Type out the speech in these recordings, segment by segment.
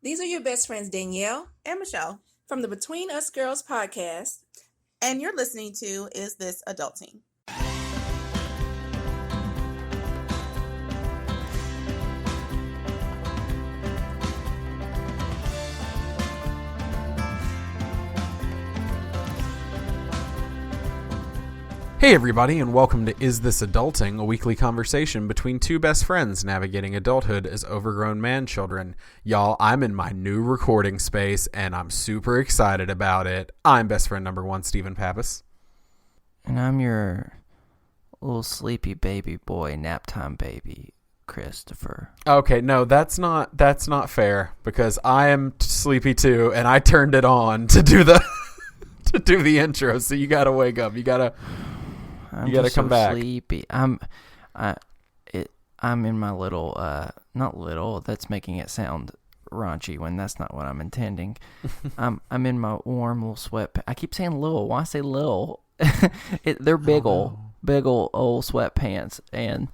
These are your best friends, Danielle and Michelle, from the Between Us Girls podcast. And you're listening to Is This Adulting? Hey everybody, and welcome to Is This Adulting, a weekly conversation between two best friends navigating adulthood as overgrown man-children. Y'all, I'm in my new recording space, and I'm super excited about it. I'm best friend number one, Stephen Pappas. And I'm your little sleepy baby boy, nap time baby, Christopher. Okay, no, that's not fair, because I am sleepy too, and I turned it on to do the to do the intro, so you gotta wake up. You gotta come back. Sleepy. I'm in my little not little. That's making it sound raunchy when that's not what I'm intending. I'm in my warm little sweat. I keep saying little. Why say little? They're big old sweatpants, and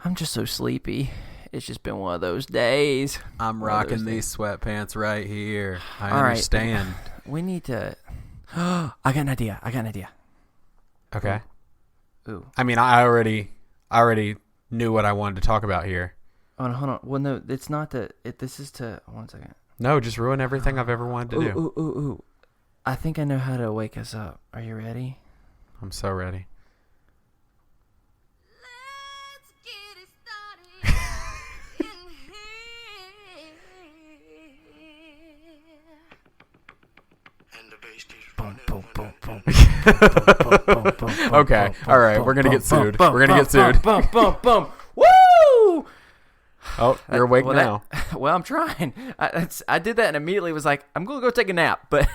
I'm just so sleepy. It's just been one of those days. I'm rocking these sweatpants right here. I All understand. Right. We need to. I got an idea. Okay. Ooh. I mean, I already knew what I wanted to talk about here. Oh, hold on. Well, no, it's not that. This is to. 1 second. No, just ruin everything I've ever wanted to do. Ooh. I think I know how to wake us up. Are you ready? I'm so ready. Let's get it started in here. And the bass keeps running. Okay, all right, we're gonna get sued. Woo! Oh, you're awake now. Well, I'm trying. I did that and immediately was like, I'm gonna go take a nap. But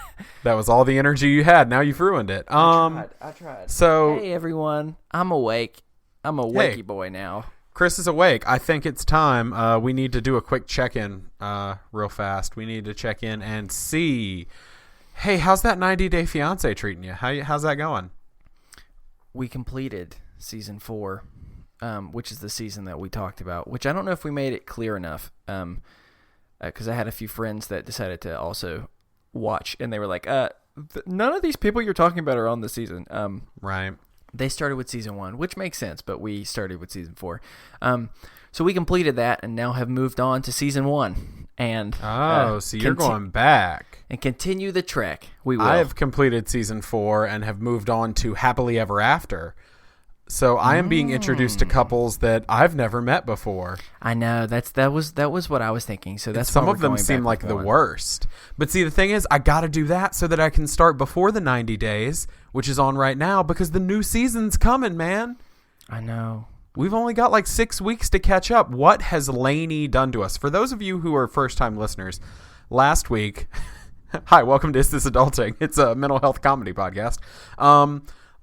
that was all the energy you had. Now you've ruined it. I tried. So, hey everyone, I'm awake. I'm a wakey boy now. Chris is awake. I think it's time. We need to do a quick check-in, real fast. We need to check in and see. Hey, how's that 90-Day Fiancé treating you? How's that going? We completed season 4, which is the season that we talked about, which I don't know if we made it clear enough, because I had a few friends that decided to also watch, and they were like, none of these people you're talking about are on the season. Right. They started with season 1, which makes sense, but we started with season 4. So we completed that and now have moved on to season 1. And so you're going back and continue the trek. We will. I have completed season 4 and have moved on to Happily Ever After. So I am being introduced to couples that I've never met before. I know that was what I was thinking. So that's some of them seem like the worst. But see, the thing is, I got to do that so that I can start before the 90 days, which is on right now, because the new season's coming, man. I know. We've only got like 6 weeks to catch up. What has Lainey done to us? For those of you who are first-time listeners, last week... Hi, welcome to Is This Adulting? It's a mental health comedy podcast.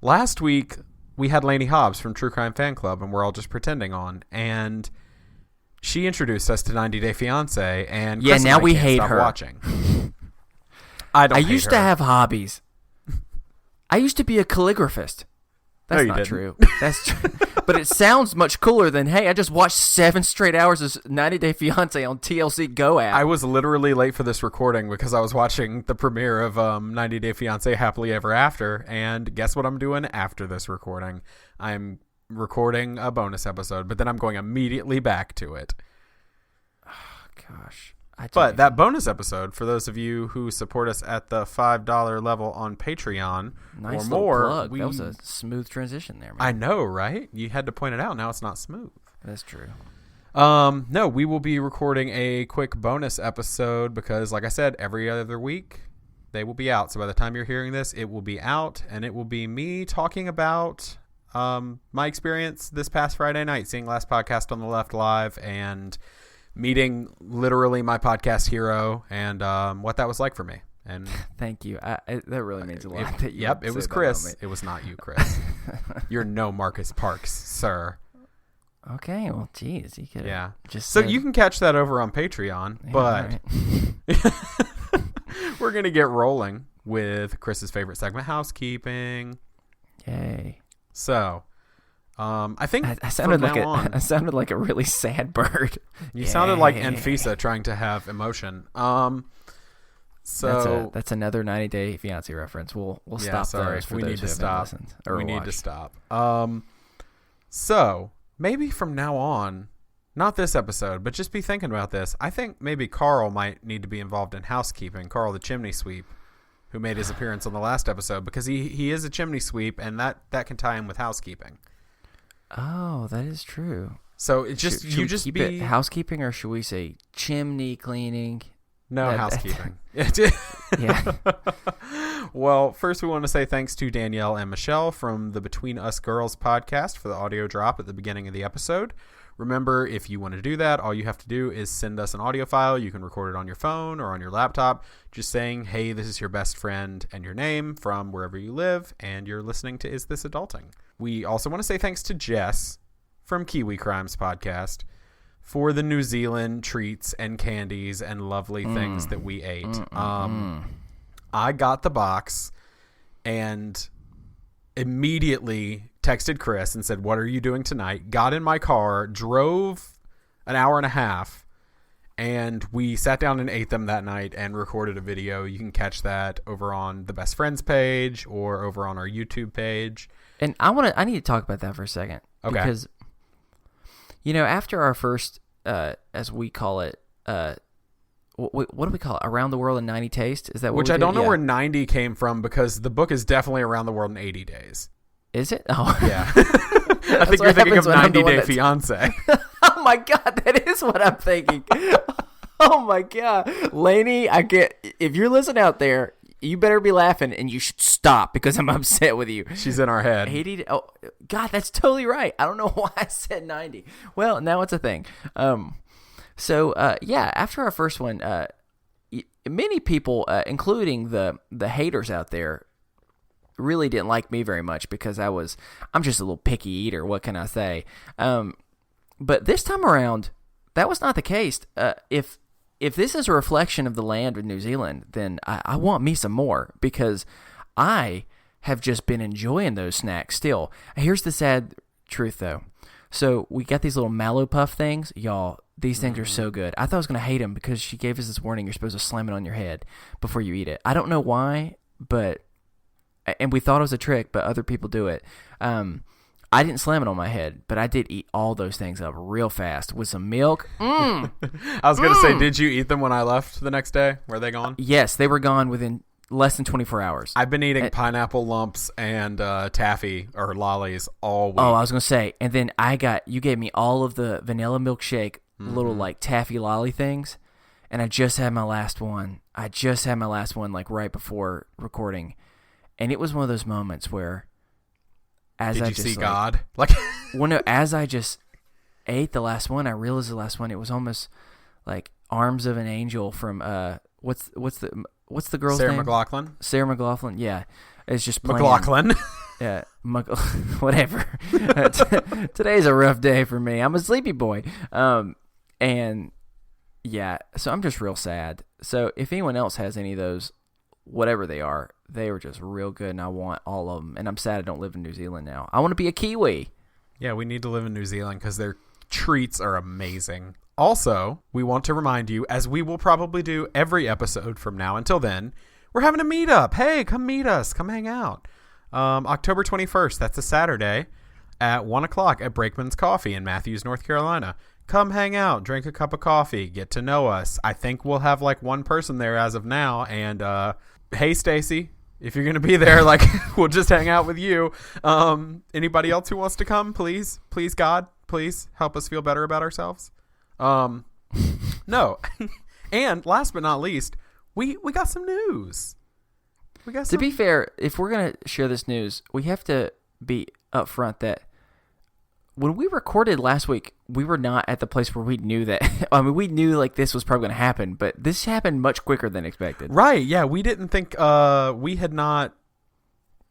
Last week, we had Lainey Hobbs from True Crime Fan Club, and we're all just pretending on. And she introduced us to 90 Day Fiancé, and Chris now and I we can't hate stop her. Watching. I used to have hobbies. I used to be a calligraphist. That's No, not didn't. true. That's true. But it sounds much cooler than, hey, I just watched 7 straight hours of 90 Day Fiancé on TLC Go app. I was literally late for this recording because I was watching the premiere of 90 Day Fiancé Happily Ever After, and guess what I'm doing after this recording? I'm recording a bonus episode, but then I'm going immediately back to it. Oh, gosh. But that bonus episode, for those of you who support us at the $5 level on Patreon nice or more, plug. That was a smooth transition there, man. I know, right? You had to point it out. Now it's not smooth. That's true. No, we will be recording a quick bonus episode because, like I said, every other week they will be out. So by the time you're hearing this, it will be out, and it will be me talking about my experience this past Friday night, seeing Last Podcast on the Left live, and meeting literally my podcast hero and what that was like for me. And thank you. That really means a lot. It was Chris. It was not you, Chris. You're no Marcus Parks, sir. Okay, well, geez, you could just so you can catch that over on Patreon, but we're gonna get rolling with Chris's favorite segment, housekeeping. Yay! So, I think I sounded from like now on, I sounded like a really sad bird. you sounded like Anfisa trying to have emotion. So That's another 90 Day Fiancé reference. We'll yeah, stop sorry. those for We those need who to haven't stop. listened or We need to watched. stop. So maybe from now on, not this episode, but just be thinking about this. I think maybe Carl might need to be involved in housekeeping. Carl, the chimney sweep, who made his appearance on the last episode, because he is a chimney sweep, and that can tie in with housekeeping. Oh, that is true. So it just Should you we just keep be it housekeeping, or should we say chimney cleaning? no that- housekeeping. Yeah. Well, first we want to say thanks to Danielle and Michelle from the Between Us Girls podcast for the audio drop at the beginning of the episode. Remember, if you want to do that, all you have to do is send us an audio file. You can record it on your phone or on your laptop, just saying, hey, this is your best friend and your name from wherever you live, and you're listening to Is This Adulting? We also want to say thanks to Jess from Kiwi Crimes podcast for the New Zealand treats and candies and lovely things that we ate. I got the box and immediately texted Chris and said, what are you doing tonight? Got in my car, drove an hour and a half, and we sat down and ate them that night and recorded a video. You can catch that over on the Best Friends page or over on our YouTube page. And I need to talk about that for a second. Okay. Because, after our first, as we call it, what do we call it? Around the World in 90 Taste? Is that what Which we I did? don't know Yeah. where 90 came from, because the book is definitely Around the World in 80 Days. Is it? Oh. Yeah. I think you're what thinking of happens when I'm the 90 one Day that's- Fiance. Oh my God, that is what I'm thinking. Oh my God. Lainey, if you're listening out there, you better be laughing, and you should stop because I'm upset with you. She's in our head. 80. Oh God, that's totally right. I don't know why I said 90. Well, now it's a thing. Yeah, after our first one, many people, including the haters out there, really didn't like me very much because I'm just a little picky eater. What can I say? But this time around, that was not the case. If this is a reflection of the land of New Zealand, then I want me some more, because I have just been enjoying those snacks still. Here's the sad truth, though. So we got these little Mallow Puff things. Y'all, these things are so good. I thought I was going to hate them because she gave us this warning. You're supposed to slam it on your head before you eat it. I don't know why, and we thought it was a trick, but other people do it. I didn't slam it on my head, but I did eat all those things up real fast with some milk. I was going to say, did you eat them when I left the next day? Were they gone? Yes, they were gone within less than 24 hours. I've been eating pineapple lumps and taffy or lollies all week. Oh, I was going to say, and then you gave me all of the vanilla milkshake, little like taffy lolly things, and I just had my last one. Like right before recording, and it was one of those moments where, Did you see God? Like, well, no, as I just ate the last one, I realized the last one, it was almost like Arms of an Angel from what's the girl's Sarah name? McLachlan? Sarah McLachlan. Yeah, it's just playing. McLachlan. Yeah, whatever. Today's a rough day for me. I'm a sleepy boy. And yeah, so I'm just real sad. So if anyone else has any of those, whatever they were just real good, and I want all of them. And I'm sad I don't live in New Zealand now. I want to be a Kiwi. Yeah, we need to live in New Zealand because their treats are amazing. Also, we want to remind you, as we will probably do every episode from now until then, we're having a meetup. Hey, come meet us. Come hang out. October 21st, that's a Saturday, at 1 o'clock at Brakeman's Coffee in Matthews, North Carolina. Come hang out, drink a cup of coffee, get to know us. I think we'll have like one person there as of now. And hey, Stacy, if you're going to be there, like, we'll just hang out with you. Anybody else who wants to come, please, God, please help us feel better about ourselves. No. And last but not least, we got some news. To be fair, if we're going to share this news, we have to be upfront that when we recorded last week, we were not at the place where we knew that. I mean, we knew like this was probably going to happen, but this happened much quicker than expected. Right. Yeah. We didn't think, we had not,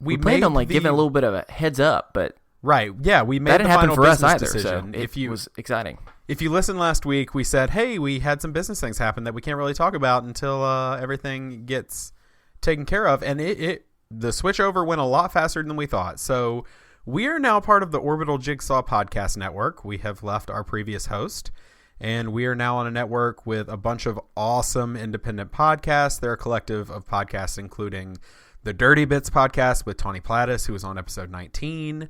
we planned on like giving a little bit of a heads up, but right. Yeah. We made that didn't the happen final for us business either. decision. So it was exciting. If you listened last week, we said, hey, we had some business things happen that we can't really talk about until everything gets taken care of. And the switch over went a lot faster than we thought. So We are now part of the Orbital Jigsaw Podcast Network. We have left our previous host, and we are now on a network with a bunch of awesome independent podcasts. They're a collective of podcasts including the Dirty Bits podcast with Tawny Plattis, who was on episode 19,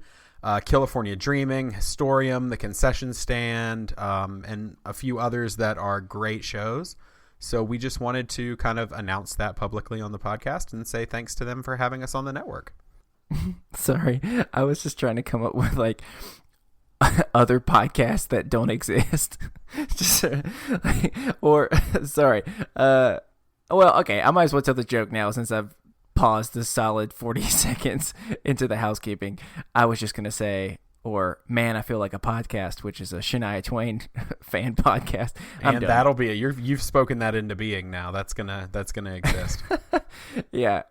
California Dreaming, Historium, The Concession Stand, and a few others that are great shows. So we just wanted to kind of announce that publicly on the podcast and say thanks to them for having us on the network. Sorry, I was just trying to come up with like other podcasts that don't exist. Just or sorry. Well, okay, I might as well tell the joke now since I've paused a solid 40 seconds into the housekeeping. I was just gonna say, or Man, I Feel Like a Podcast, which is a Shania Twain fan podcast. And that'll be you've spoken that into being now. That's gonna exist. Yeah.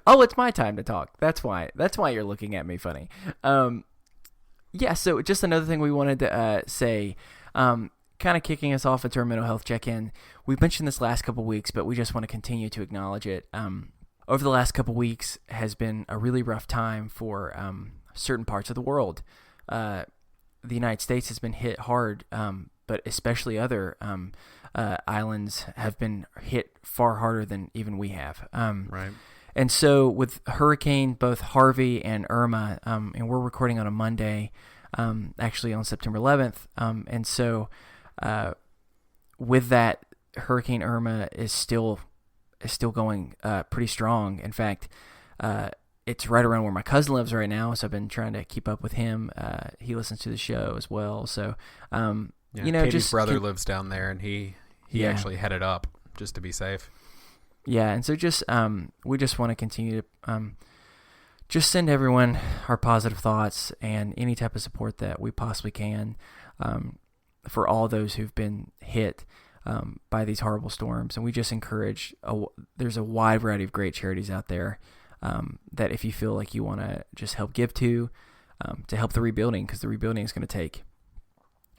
Oh, it's my time to talk. That's why you're looking at me funny. Yeah. So just another thing we wanted to say, kind of kicking us off into our mental health check-in. We've mentioned this last couple weeks, but we just want to continue to acknowledge it. Over the last couple weeks has been a really rough time for certain parts of the world. The United States has been hit hard, but especially other islands have been hit far harder than even we have. Right. And so with Hurricane, both Harvey and Irma, and we're recording on a Monday, actually on September 11th. And so with that, Hurricane Irma is still going pretty strong. In fact, it's right around where my cousin lives right now, so I've been trying to keep up with him. He listens to the show as well. So, Katie's brother lives down there, and he actually headed up just to be safe. Yeah, and so just we just want to continue to just send everyone our positive thoughts and any type of support that we possibly can for all those who've been hit by these horrible storms. And we just encourage, there's a wide variety of great charities out there that if you feel like you want to just help give to help the rebuilding, because the rebuilding is going to take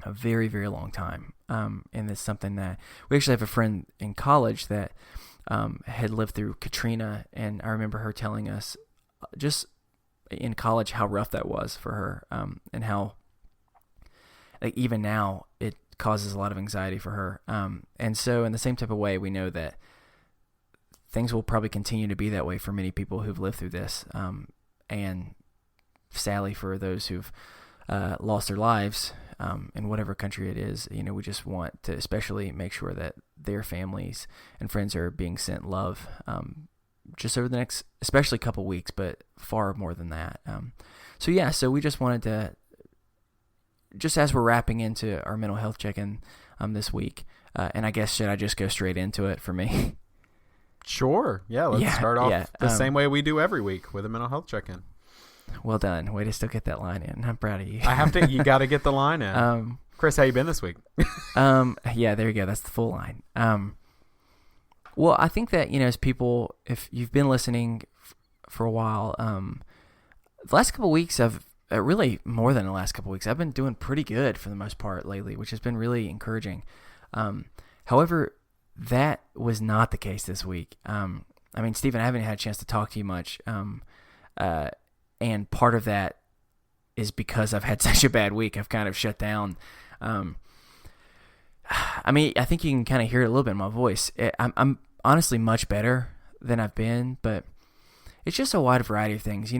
a very, very long time. And it's something that we actually have a friend in college that had lived through Katrina, and I remember her telling us just in college how rough that was for her, and how like even now it causes a lot of anxiety for her. And so in the same type of way, we know that things will probably continue to be that way for many people who've lived through this. And sadly for those who've lost their lives in whatever country it is, we just want to especially make sure that their families and friends are being sent love just over the next, especially couple weeks, but far more than that. So we just wanted to, just as we're wrapping into our mental health check-in this week, and I guess should I just go straight into it for me? Sure. Yeah, let's start off the same way we do every week with a mental health check-in. Well done. Way to still get that line in. I'm proud of you. You got to get the line in. Chris, how you been this week? Yeah, there you go. That's the full line. Well, I think that, as people, if you've been listening for a while, the last couple of weeks really more than the last couple of weeks, I've been doing pretty good for the most part lately, which has been really encouraging. However, that was not the case this week. Stephen, I haven't had a chance to talk to you much. And part of that is because I've had such a bad week. I've kind of shut down. I think you can kind of hear it a little bit in my voice. I'm honestly much better than I've been, but it's just a wide variety of things.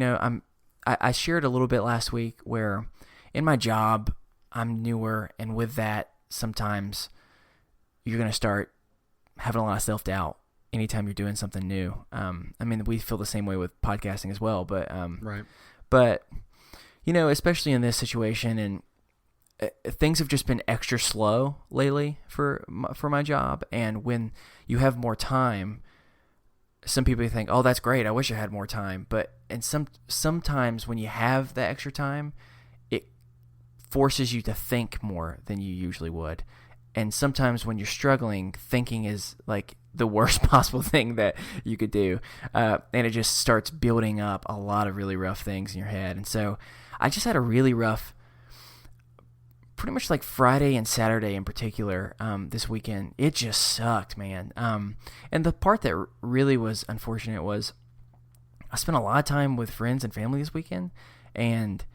I shared a little bit last week where in my job, I'm newer, and with that, sometimes you're going to start having a lot of self-doubt anytime you're doing something new. We feel the same way with podcasting as well, but right. But especially in this situation, and things have just been extra slow lately for my job. And when you have more time, some people think, "Oh, that's great. I wish I had more time." And sometimes when you have that extra time, it forces you to think more than you usually would. And sometimes when you're struggling, thinking is like the worst possible thing that you could do. And it just starts building up a lot of really rough things in your head. And so I just had a really rough, pretty much like Friday and Saturday in particular, this weekend. It just sucked, man. And the part that really was unfortunate was I spent a lot of time with friends and family this weekend, and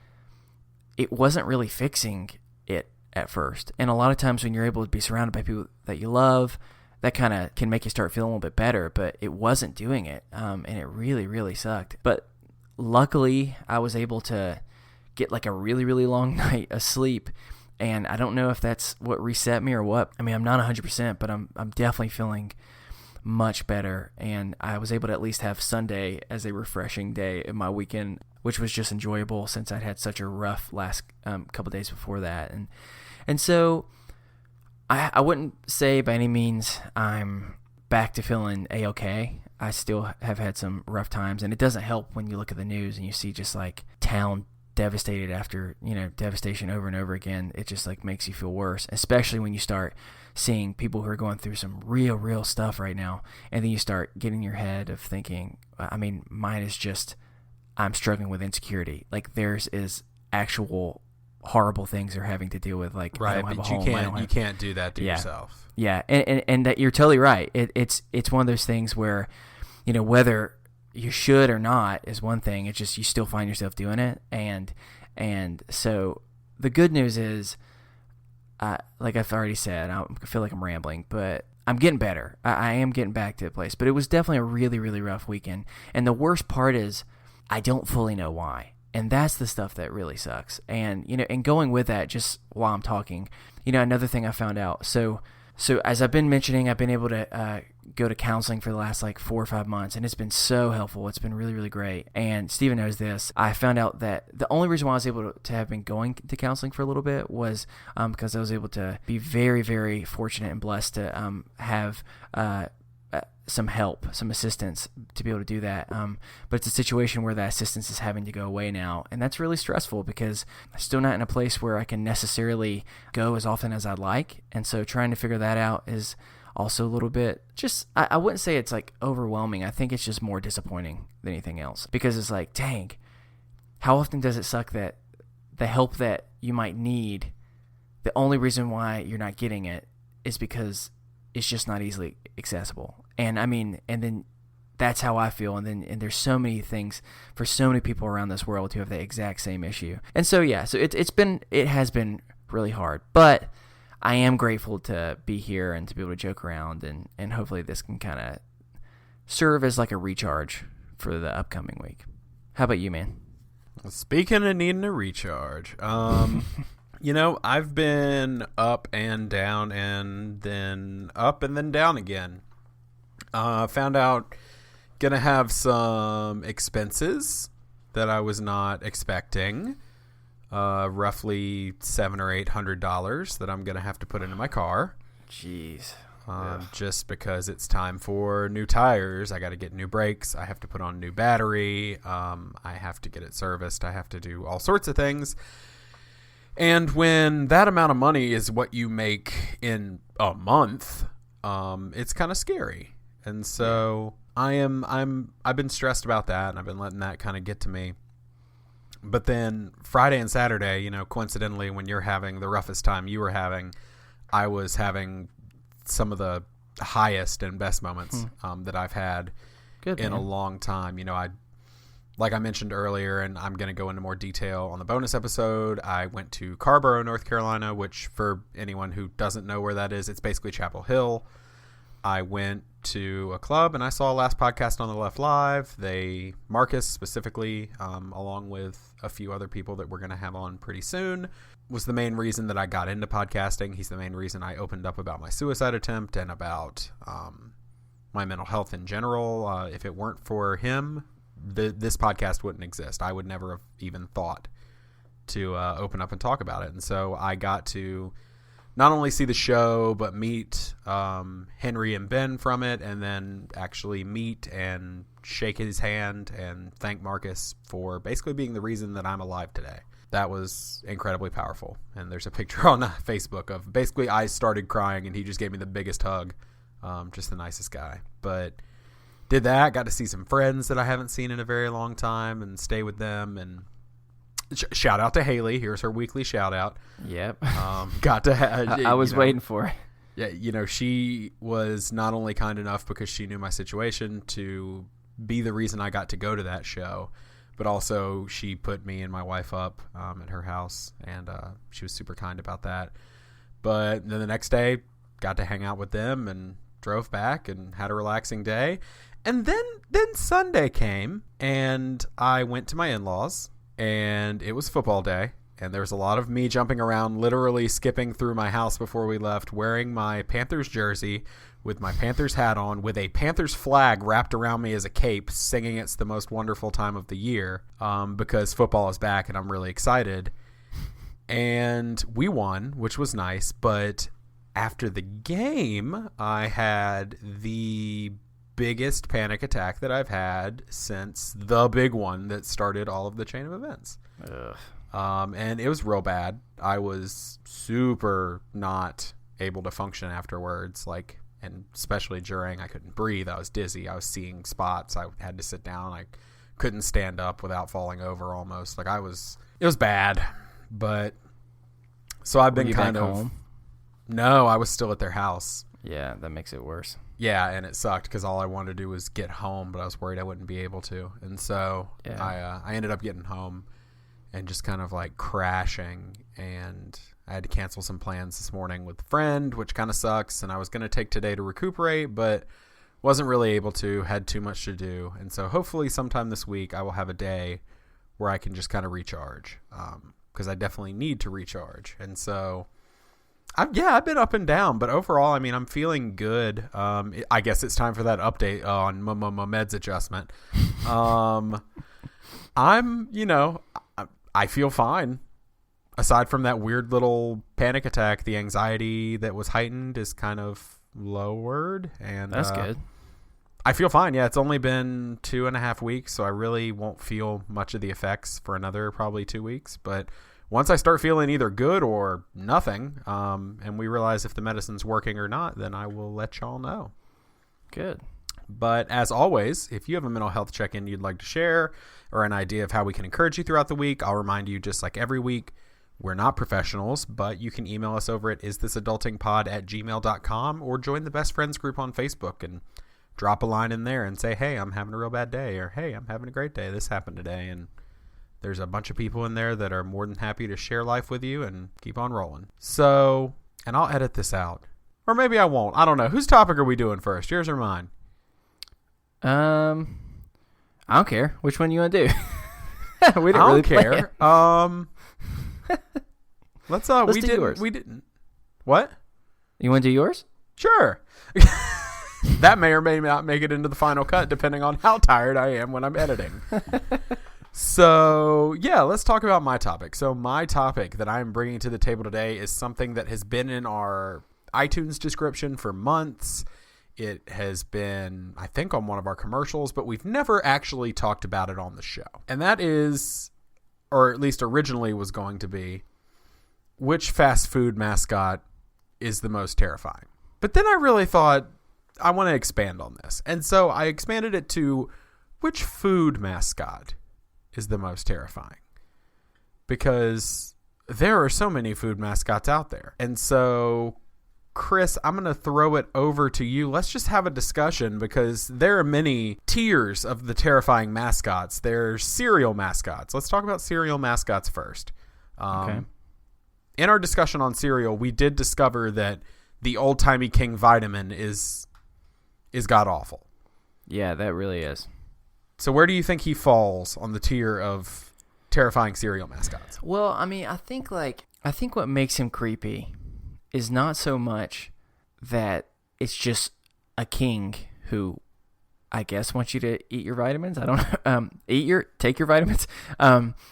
it wasn't really fixing it at first. And a lot of times when you're able to be surrounded by people that you love, that kind of can make you start feeling a little bit better, but it wasn't doing it, and it really, really sucked. But luckily, I was able to get like a really, really long night of sleep, and I don't know if that's what reset me or what. I mean, I'm not 100%, but I'm definitely feeling much better, and I was able to at least have Sunday as a refreshing day in my weekend, which was just enjoyable since I'd had such a rough last couple days before that, and so I wouldn't say by any means I'm back to feeling A-okay. I still have had some rough times, and it doesn't help when you look at the news and you see just like town devastated after, devastation over and over again. It just like makes you feel worse, especially when you start seeing people who are going through some real stuff right now, and then you start getting in your head of thinking, I mean, mine is just, I'm struggling with insecurity. Like theirs is actual horrible things they're having to deal with. Like, right, I don't have but a home, you can't do that to yourself. Yeah, and that you're totally right. It's one of those things where, whether you should or not is one thing. It's just you still find yourself doing it, and so the good news is, like I've already said, I feel like I'm rambling, but I'm getting better. I am getting back to the place, but it was definitely a really, really rough weekend. And the worst part is I don't fully know why. And that's the stuff that really sucks. And, and going with that, just while I'm talking, another thing I found out. So as I've been mentioning, I've been able to go to counseling for the last like 4 or 5 months, and it's been so helpful. It's been really, really great. And Steven knows this. I found out that the only reason why I was able to have been going to counseling for a little bit was because I was able to be very, very fortunate and blessed to have some help, some assistance to be able to do that. But it's a situation where that assistance is having to go away now. And that's really stressful because I'm still not in a place where I can necessarily go as often as I'd like. And so trying to figure that out is also a little bit just, I wouldn't say it's like overwhelming. I think it's just more disappointing than anything else, because it's like, dang, how often does it suck that the help that you might need, the only reason why you're not getting it is because it's just not easily accessible. And I mean, and then that's how I feel. And there's so many things for so many people around this world who have the exact same issue. And so, yeah, so it has been really hard, but I am grateful to be here and to be able to joke around, and hopefully this can kind of serve as like a recharge for the upcoming week. How about you, man? Speaking of needing a recharge, I've been up and down and then up and then down again. Found out gonna have some expenses that I was not expecting. Roughly $700 or $800 that I'm gonna have to put into my car. Jeez. Just because it's time for new tires. I got to get new brakes. I have to put on new battery. I have to get it serviced. I have to do all sorts of things. And when that amount of money is what you make in a month, it's kind of scary. And so I've been stressed about that, and I've been letting that kind of get to me. But then Friday and Saturday, coincidentally, when you're having the roughest time you were having, I was having some of the highest and best moments that I've had in a long time. Like I mentioned earlier, and I'm going to go into more detail on the bonus episode, I went to Carborough, North Carolina, which for anyone who doesn't know where that is, it's basically Chapel Hill. I went to a club and I saw Last Podcast on the Left live. Marcus specifically, along with a few other people that we're going to have on pretty soon, was the main reason that I got into podcasting. He's the main reason I opened up about my suicide attempt and about my mental health in general. If it weren't for him, this podcast wouldn't exist. I would never have even thought to open up and talk about it. And so I got to not only see the show, but meet Henry and Ben from it, and then actually meet and shake his hand and thank Marcus for basically being the reason that I'm alive today. That was incredibly powerful. And there's a picture on Facebook of basically I started crying and he just gave me the biggest hug. Just the nicest guy. But did that, got to see some friends that I haven't seen in a very long time and stay with them. And shout out to Haley. Here's her weekly shout out. Yep. Got to have. I was waiting for it. Yeah, she was not only kind enough because she knew my situation to be the reason I got to go to that show, but also she put me and my wife up at her house, and she was super kind about that. But then the next day, got to hang out with them and drove back and had a relaxing day. And then Sunday came, and I went to my in-laws, and it was football day. And there was a lot of me jumping around, literally skipping through my house before we left, wearing my Panthers jersey with my Panthers hat on, with a Panthers flag wrapped around me as a cape, singing "It's the Most Wonderful Time of the Year," because football is back and I'm really excited. And we won, which was nice. But after the game, I had the biggest panic attack that I've had since the big one that started all of the chain of events. Ugh. And it was real bad. I was super not able to function afterwards, and especially during. I couldn't breathe. I was dizzy. I was seeing spots. I had to sit down. I couldn't stand up without falling over almost. It was bad. But so I've been kind of home? No, I was still at their house. Yeah, that makes it worse. Yeah, and it sucked because all I wanted to do was get home, but I was worried I wouldn't be able to. And so I ended up getting home and just kind of crashing, and I had to cancel some plans this morning with a friend, which kind of sucks, and I was going to take today to recuperate, but wasn't really able to, had too much to do. And so hopefully sometime this week I will have a day where I can just kind of recharge, because I definitely need to recharge. And so I've been up and down, but overall, I'm feeling good. I guess it's time for that update on my meds adjustment. I feel fine. Aside from that weird little panic attack, the anxiety that was heightened is kind of lowered, and that's good. I feel fine. Yeah, it's only been 2.5 weeks, so I really won't feel much of the effects for another probably 2 weeks. But once I start feeling either good or nothing, and we realize if the medicine's working or not, then I will let y'all know. Good. But as always, if you have a mental health check-in you'd like to share or an idea of how we can encourage you throughout the week, I'll remind you, just like every week, we're not professionals, but you can email us over at isthisadultingpod@gmail.com or join the Best Friends group on Facebook and drop a line in there and say, hey, I'm having a real bad day, or hey, I'm having a great day. This happened today. And there's a bunch of people in there that are more than happy to share life with you and keep on rolling. So, and I'll edit this out. Or maybe I won't. I don't know. Whose topic are we doing first? Yours or mine? I don't care. Which one you want to do? We didn't I really don't care. Let's do yours. We didn't. What? You want to do yours? Sure. That may or may not make it into the final cut, depending on how tired I am when I'm editing. So, yeah, let's talk about my topic. So my topic that I'm bringing to the table today is something that has been in our iTunes description for months. It has been, I think, on one of our commercials, but we've never actually talked about it on the show. And that is, or at least originally was going to be, which fast food mascot is the most terrifying? But then I really thought, I want to expand on this. And so I expanded it to, which food mascot is the most terrifying? Because there are so many food mascots out there. And so, Chris, I'm going to throw it over to you. Let's just have a discussion, because there are many tiers of the terrifying mascots. There's cereal mascots. Let's talk about cereal mascots first. Okay. In our discussion on cereal, we did discover that the old-timey King Vitamin is god-awful. Yeah, that really is. So where do you think he falls on the tier of terrifying cereal mascots? Well, I think what makes him creepy is not so much that it's just a king who, I guess, wants you to eat your vitamins. I don't know. Take your vitamins.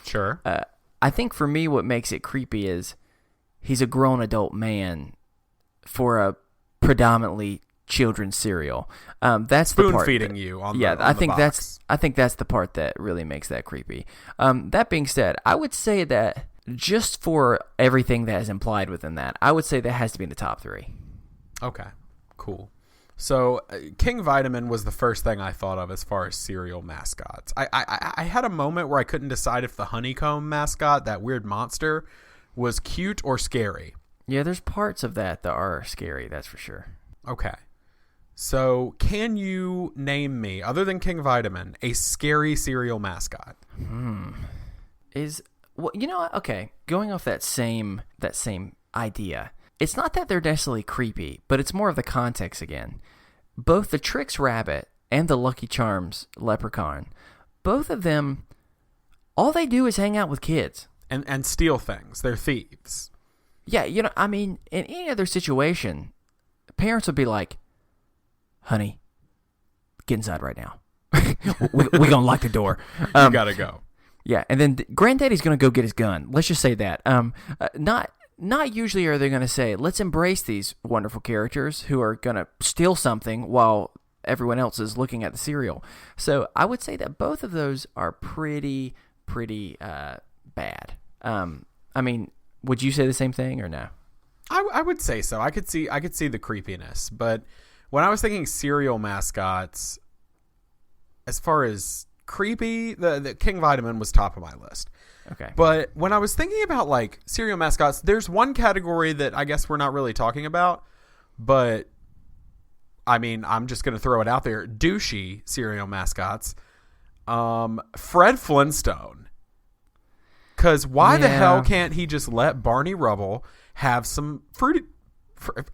Sure. I think for me, what makes it creepy is he's a grown adult man for a predominantly children's cereal. That's the part feeding you on the I think box. that's the part that really makes that creepy. That being said, I would say that just for everything that is implied within that, I would say that has to be in the top 3. Okay, cool. So King Vitamin was the first thing I thought of as far as cereal mascots. I had a moment where I couldn't decide if the honeycomb mascot, that weird monster, was cute or scary. Yeah, there's parts of that are scary, that's for sure. Okay. So, can you name me, other than King Vitamin, a scary cereal mascot? Okay, going off that same idea, it's not that they're necessarily creepy, but it's more of the context again. Both the Trix Rabbit and the Lucky Charms Leprechaun, both of them, all they do is hang out with kids. And steal things. They're thieves. Yeah, in any other situation, parents would be like, honey, get inside right now. We're going to lock the door. You got to go. Yeah, and then Granddaddy's going to go get his gun. Let's just say that. Not usually are they going to say, let's embrace these wonderful characters who are going to steal something while everyone else is looking at the cereal. So I would say that both of those are pretty bad. Would you say the same thing or no? I would say so. I could see the creepiness, but when I was thinking cereal mascots, as far as creepy, the King Vitamin was top of my list. Okay. But when I was thinking about like cereal mascots, there's one category that I guess we're not really talking about, but I mean, I'm just going to throw it out there. Douchey cereal mascots. Fred Flintstone. Because why the hell can't he just let Barney Rubble have some fruity...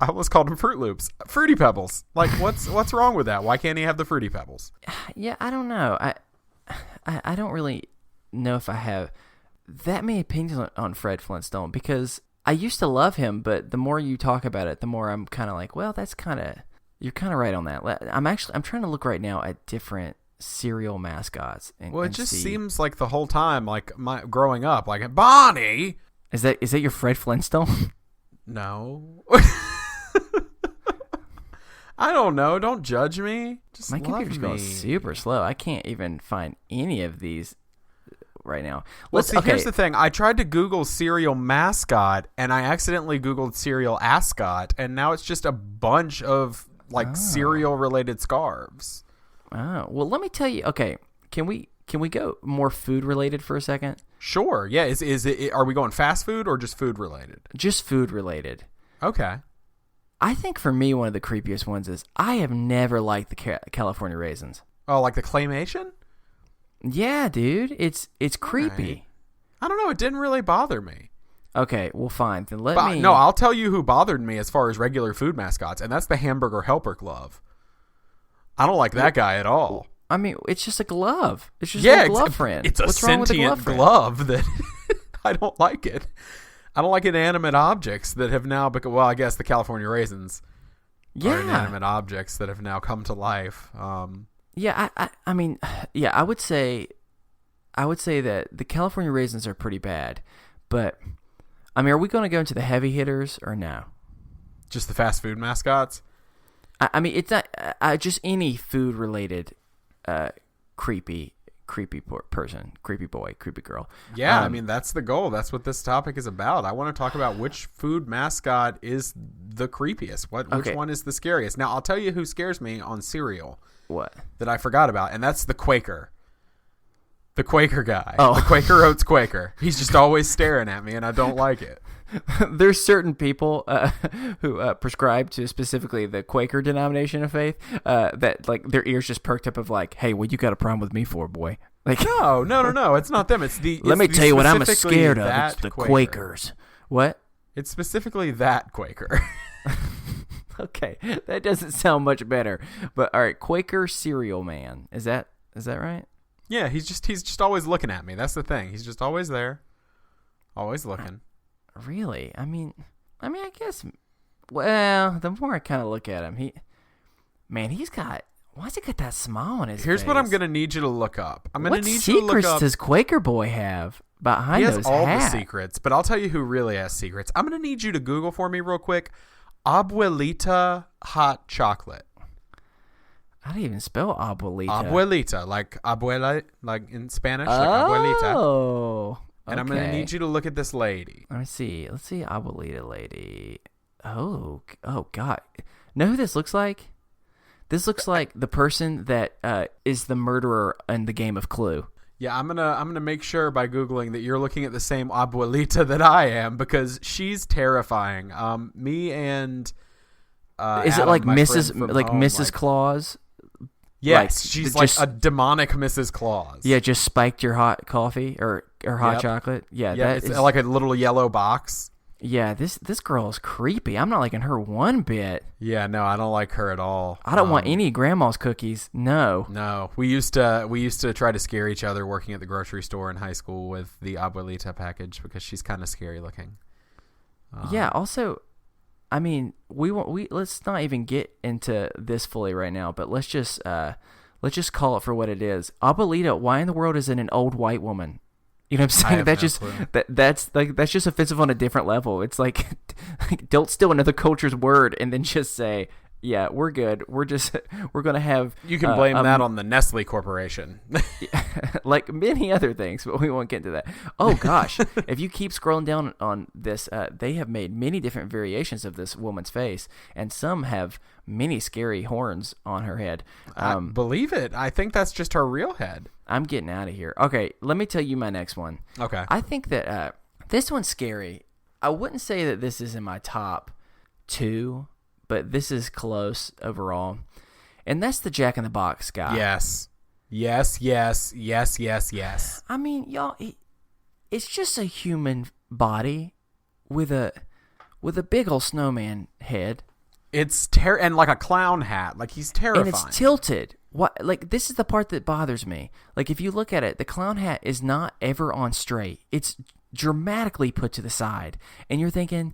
I almost called them Fruit Loops. Fruity Pebbles. Like, what's wrong with that? Why can't he have the Fruity Pebbles? Yeah, I don't know. I don't really know if I have that many opinions on Fred Flintstone, because I used to love him, but the more you talk about it, the more I'm kind of like, well, you're kind of right on that. I'm trying to look right now at different cereal mascots. It just seems like the whole time, like my growing up, like Bonnie. Is that your Fred Flintstone? No. I don't know. Don't judge me. Just my love computer's me. going super slow. I can't even find any of these right now. Here's the thing. I tried to Google cereal mascot, and I accidentally Googled cereal ascot, and now it's just a bunch of cereal-related scarves. Oh, well, let me tell you. Okay, can we go more food-related for a second? Sure. Yeah. Is it? Are we going fast food or just food related? Just food related. Okay. I think for me, one of the creepiest ones is I have never liked the California raisins. Oh, like the claymation? Yeah, dude. It's creepy. Right. I don't know. It didn't really bother me. Okay, well, fine. Then No, I'll tell you who bothered me as far as regular food mascots, and that's the Hamburger Helper Glove. I don't like that guy at all. I mean, it's just a glove. It's just a glove friend. It's a What's wrong with sentient glove that I don't like it. I don't like inanimate objects that have now become, well, I guess the California raisins are inanimate objects that have now come to life. Yeah, I mean, I would say that the California raisins are pretty bad, but I mean, are we going to go into the heavy hitters or no? Just the fast food mascots? I mean, it's not just any food related creepy person, creepy boy, creepy girl. Yeah, I mean, that's the goal. That's what this topic is about. I want to talk about which food mascot is the creepiest. Which one is the scariest? Now, I'll tell you who scares me on cereal. What? That I forgot about, and that's the Quaker. The Quaker guy. Oh. The Quaker Oats Quaker. He's just always staring at me, and I don't like it. There's certain people who prescribe to specifically the Quaker denomination of faith that like their ears just perked up of like, hey, what you got a problem with me for, boy? Like, no, it's not them. It's the. Let me tell you what I'm specifically scared of. that It's the Quaker. Quakers. What? It's specifically that Quaker. Okay, that doesn't sound much better. But all right, Quaker cereal man. Is that right? Yeah, he's just always looking at me. That's the thing. He's just always there, always looking. Really? I mean, I guess. Well, the more I kind of look at him, he's got. Why's he got that smile on his face? Here's what I'm gonna need you to look up. I'm gonna what need you to look up. What secrets does Quaker Boy have behind He those has all hats? the secrets, but I'll tell you who really has secrets. I'm gonna need you to Google for me real quick. Abuelita hot chocolate. How do you even spell abuelita? Abuelita, like abuela, like in Spanish, like abuelita. Oh. And I'm gonna need you to look at this lady. Let me see. Let's see, abuelita lady. Oh God. Know who this looks like? This looks like the person that is the murderer in the game of Clue. Yeah, I'm gonna make sure by Googling that you're looking at the same abuelita that I am, because she's terrifying. Me and Is it Adam, like my Mrs. friend from like home, Mrs. Claus? Yes, like, she's just- like a demonic Mrs. Claus. Yeah, just spiked your hot coffee or hot Yep. chocolate. Yeah, Yeah, that it's is, like a little yellow box. yeah. This girl is creepy. I'm not liking her one bit. Yeah, no, I don't like her at all. I don't want any grandma's cookies. No. No, we used to try to scare each other working at the grocery store in high school with the abuelita package because she's kind of scary looking. Yeah. Also, I mean, let's not even get into this fully right now, but let's just call it for what it is. Abuelita, why in the world is it an old white woman? You know what I'm saying? have That's no just clue. that's just offensive on a different level. It's like don't steal another culture's word and then just say, yeah, we're good. We're gonna have You can blame that on the Nestle Corporation. like many other things, but we won't get into that. Oh gosh, if you keep scrolling down on this, they have made many different variations of this woman's face, and some have many scary horns on her head. I believe it. I think that's just her real head. I'm getting out of here. Okay, let me tell you my next one. Okay. I think that this one's scary. I wouldn't say that this is in my top 2, but this is close overall. And that's the Jack in the Box guy. Yes. I mean, y'all, it's just a human body with a big old snowman head. It's and like a clown hat. Like he's terrifying. And it's tilted. What? Like, this is the part that bothers me. Like, if you look at it, the clown hat is not ever on straight. It's dramatically put to the side. And you're thinking,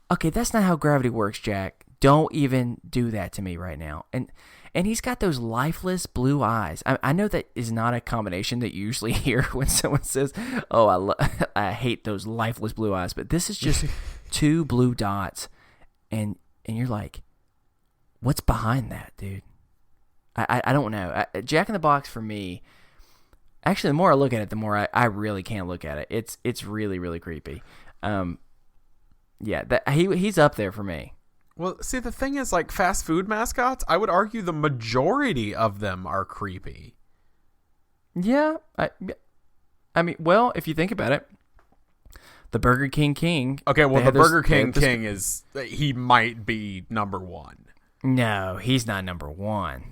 okay, that's not how gravity works, Jack. Don't even do that to me right now. And he's got those lifeless blue eyes. I know that is not a combination that you usually hear when someone says, oh, I hate those lifeless blue eyes. But this is just 2 blue dots. And you're like, what's behind that, dude? I don't know. Jack in the Box for me, actually, the more I look at it, the more I really can't look at it. It's really, really creepy. Yeah, he's up there for me. Well, see, the thing is, like, fast food mascots, I would argue the majority of them are creepy. Yeah, I mean, well, if you think about it, the Burger King King. Okay, well, they the have this- Burger they King have this- King he might be number 1. No, he's not number 1.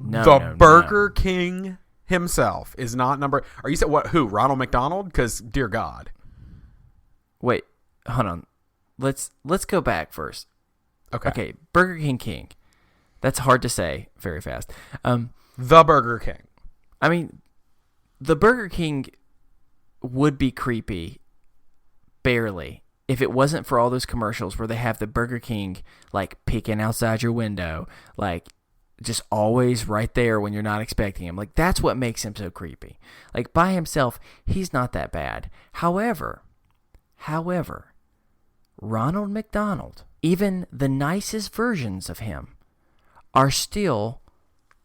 No, the Burger no. King himself is not number. Are you saying what? Who? Ronald McDonald? Because dear God. Wait, hold on. Let's go back first. Okay, Burger King King. That's hard to say very fast. The Burger King. I mean, the Burger King would be creepy, barely, if it wasn't for all those commercials where they have the Burger King, like, peeking outside your window, like, just always right there when you're not expecting him. Like, that's what makes him so creepy. Like, by himself, he's not that bad. However, Ronald McDonald, even the nicest versions of him, are still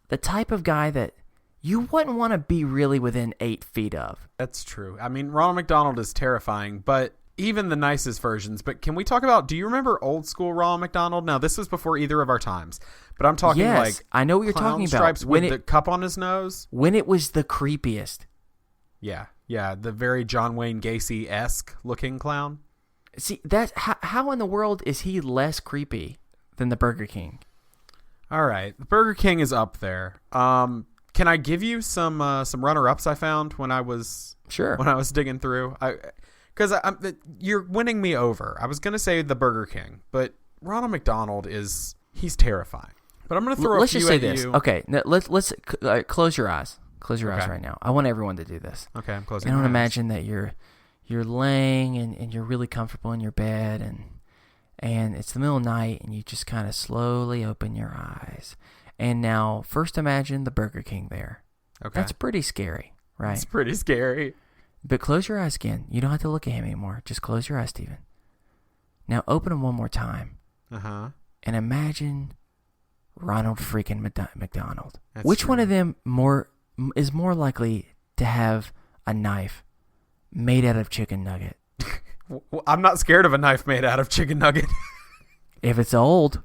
the type of guy that you wouldn't want to be really within 8 feet of. That's true. I mean, Ronald McDonald is terrifying, but even the nicest versions. But can we talk about, do you remember old school Ronald McDonald? Now, this was before either of our times, but I'm talking Yes, like I know what you're clown talking about. stripes with the cup on his nose. When it was the creepiest. Yeah, the very John Wayne Gacy-esque looking clown. See, that's how in the world is he less creepy than the Burger King? All right, the Burger King is up there. Can I give you some runner-ups I found when I was digging through? Because you're winning me over. I was gonna say the Burger King, but Ronald McDonald he's terrifying. But I'm gonna throw let's a few just say at this. you. Okay, now let's close your eyes. Close your eyes right now. I want everyone to do this. Okay, I'm closing. I want my to eyes. imagine that you're laying and you're really comfortable in your bed and it's the middle of the night and you just kind of slowly open your eyes. And now, first imagine the Burger King there. Okay, That's pretty scary, right? it's pretty scary. But close your eyes again. You don't have to look at him anymore. Just close your eyes, Steven. Now open them one more time. And imagine Ronald freaking McDonald. That's Which true. one of them is more likely to have a knife made out of chicken nugget? Well, I'm not scared of a knife made out of chicken nugget. If it's old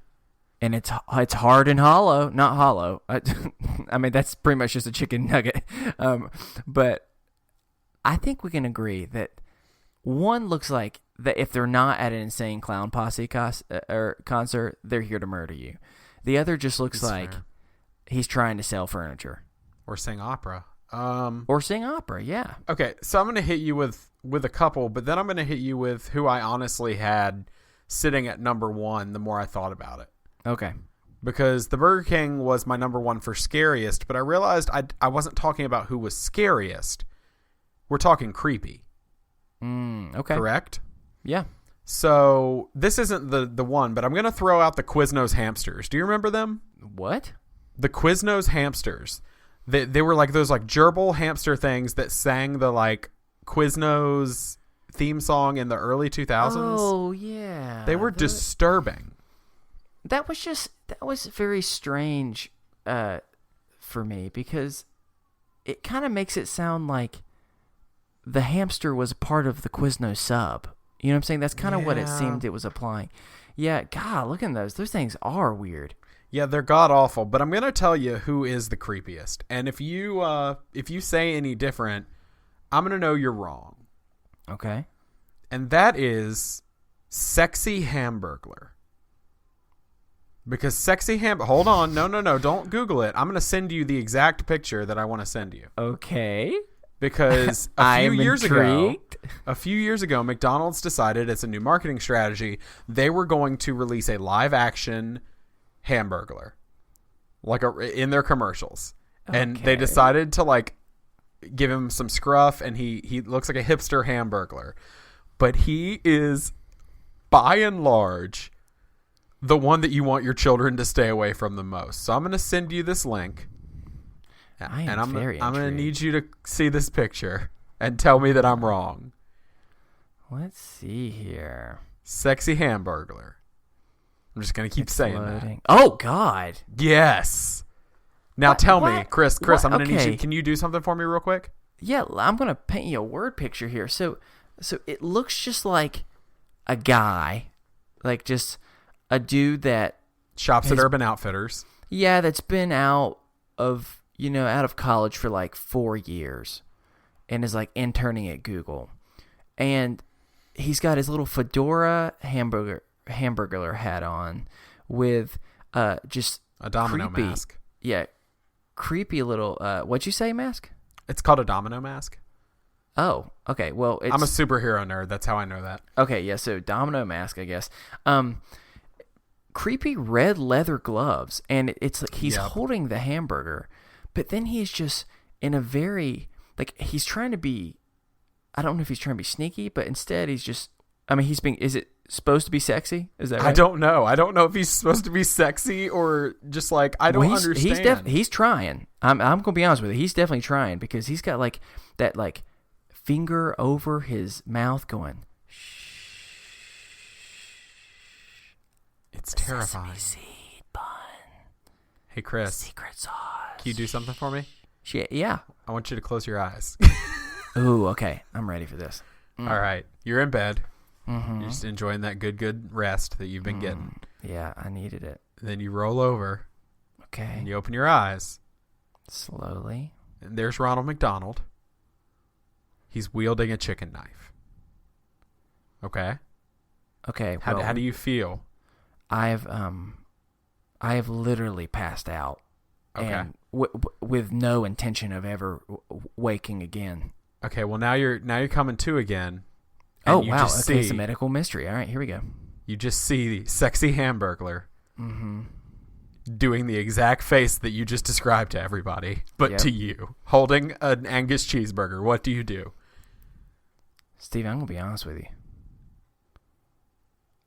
and it's hard and hollow, not hollow. I mean, that's pretty much just a chicken nugget. But I think we can agree that one looks like that if they're not at an Insane Clown Posse concert, they're here to murder you. The other just looks That's like fair. he's trying to sell furniture. Or sing opera. Or sing opera, yeah. Okay, so I'm going to hit you with a couple, but then I'm going to hit you with who I honestly had sitting at number one the more I thought about it. Okay. Because the Burger King was my number one for scariest, but I realized I wasn't talking about who was scariest. We're talking creepy. Okay. Correct? Yeah. So this isn't the one, but I'm going to throw out the Quiznos hamsters. Do you remember them? What? The Quiznos hamsters. They were like those like gerbil hamster things that sang the like Quiznos theme song in the early 2000s. Oh, yeah. They were disturbing. That was very strange for me because it kind of makes it sound like the hamster was a part of the Quiznos sub. You know what I'm saying? That's kind of what it seemed it was applying. Yeah, God, look at those. Those things are weird. Yeah, they're god awful, but I'm going to tell you who is the creepiest. And if you say any different, I'm going to know you're wrong. Okay. And that is Sexy Hamburgler. Because hold on. No. Don't Google it. I'm going to send you the exact picture that I want to send you. Okay. Because a few years ago, McDonald's decided it's a new marketing strategy. They were going to release a live action Hamburglar, in their commercials. And they decided to like give him some scruff, and he looks like a hipster Hamburglar. But he is by and large the one that you want your children to stay away from the most. So I'm going to send you this link. I'm going to need you to see this picture and tell me that I'm wrong. Let's see here. Sexy Hamburglar. I'm just going to keep saying that. Oh, God. Yes. Now tell me, Chris, I'm going to need Okay. you. Can you do something for me real quick? Yeah, I'm going to paint you a word picture here. So it looks just like a guy, like just a dude that Shops at Urban Outfitters. Yeah, that's been out of college for like 4 years and is like interning at Google. And he's got his little fedora hamburger hat on with just A domino creepy, mask. Yeah, creepy little what'd you say, mask? It's called a domino mask. Oh, okay. Well, I'm a superhero nerd. That's how I know that. Okay, yeah, so domino mask, I guess. Creepy red leather gloves, and it's like he's holding the hamburger, but then he's just in a very, like, he's trying to be, I don't know if he's trying to be sneaky, but instead he's just, is it supposed to be sexy? Is that right? I don't know. I don't know if he's supposed to be sexy or just like, I don't understand. He's trying. I'm going to be honest with you. He's definitely trying because he's got like that like finger over his mouth going, It's terrifying. Sesame seed bun. Hey, Chris. Secret sauce. Can you do something for me? Yeah. I want you to close your eyes. Ooh, okay. I'm ready for this. All right. You're in bed. Mm-hmm. You're just enjoying that good rest that you've been getting. Yeah, I needed it. Then you roll over Okay. and you open your eyes. Slowly. And there's Ronald McDonald. He's wielding a chicken knife. Okay? Okay. How do you feel? I have literally passed out. Okay. And with no intention of ever waking again. Okay, well now you're coming to again. Oh, you wow. just Okay, it's a medical mystery. All right, here we go. You just see Sexy Hamburglar doing the exact face that you just described to everybody, but to you, holding an Angus cheeseburger. What do you do? Steve, I'm going to be honest with you.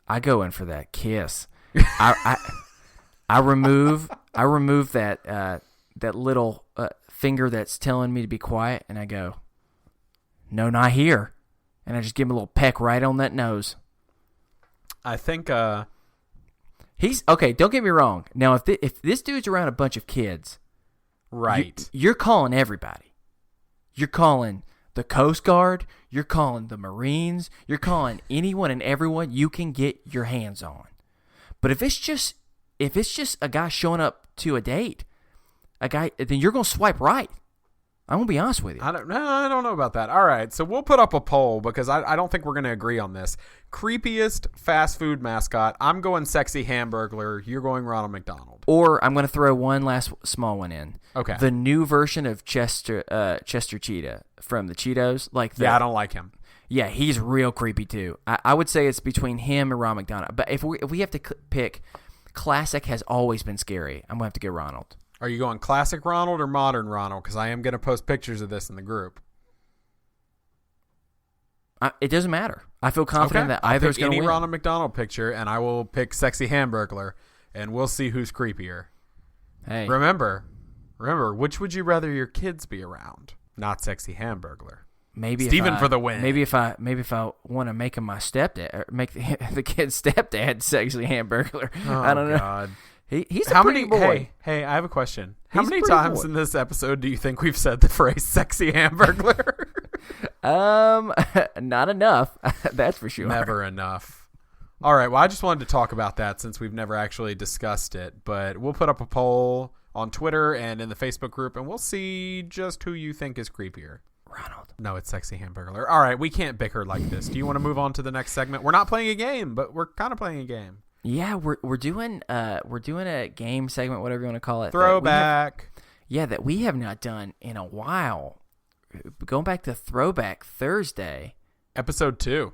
I go in for that kiss. I remove that little finger that's telling me to be quiet, and I go, no, not here. And I just give him a little peck right on that nose. I think he's okay. Don't get me wrong. Now, if this dude's around a bunch of kids, right, you're calling everybody. You're calling the Coast Guard. You're calling the Marines. You're calling anyone and everyone you can get your hands on. But if it's just a guy showing up to a date, then you're gonna swipe right. I'm gonna be honest with you. I don't know about that. All right, so we'll put up a poll because I don't think we're going to agree on this. Creepiest fast food mascot. I'm going Sexy Hamburgler. You're going Ronald McDonald. Or I'm gonna throw one last small one in. Okay. The new version of Chester Cheetah from the Cheetos. I don't like him. Yeah, he's real creepy too. I would say it's between him and Ronald McDonald. But if we have to pick, classic has always been scary. I'm gonna have to go Ronald. Are you going classic Ronald or modern Ronald? Because I am going to post pictures of this in the group. It doesn't matter. I feel confident that either is going to win. win. Any Ronald McDonald picture, and I will pick Sexy Hamburgler, and we'll see who's creepier. Hey, Remember, which would you rather your kids be around? Not Sexy Hamburgler. maybe Steven for the win. Maybe if I want to make him my stepdad, or make the kid's stepdad Sexy Hamburglar. Oh, I don't know. God. He's a pretty boy. Hey, I have a question. How He's a many pretty times boy. in this episode do you think we've said the phrase "Sexy Hamburglar"? Not enough. That's for sure. Never enough. All right. Well, I just wanted to talk about that since we've never actually discussed it. But we'll put up a poll on Twitter and in the Facebook group, and we'll see just who you think is creepier. Ronald. No, it's Sexy Hamburglar. All right, we can't bicker like this. Do you want to move on to the next segment? We're not playing a game, but we're kind of playing a game. Yeah, we're doing a game segment, whatever you want to call it. Throwback. That we have not done in a while. Going back to Throwback Thursday. Episode 2.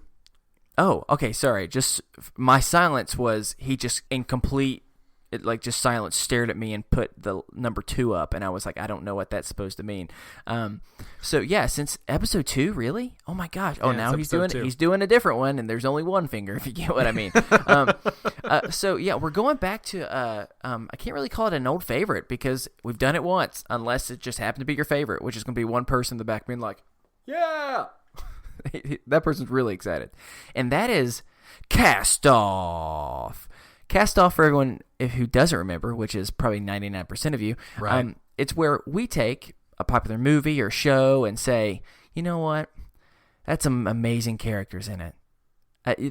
Oh, okay, sorry. Just my silence was he just in complete just silence stared at me and put the number 2 up, and I was like, I don't know what that's supposed to mean. So yeah, since episode 2, really? Oh my gosh! Oh, Yeah, now it's he's doing a different one, and there's only one finger, if you get what I mean. So yeah, we're going back to I can't really call it an old favorite because we've done it once, unless it just happened to be your favorite, which is going to be one person in the back being like, yeah. That person's really excited, and that is Cast Off. Cast Off, for everyone who doesn't remember, which is probably 99% of you, right. It's where we take a popular movie or show and say, you know what, that's some amazing characters in it.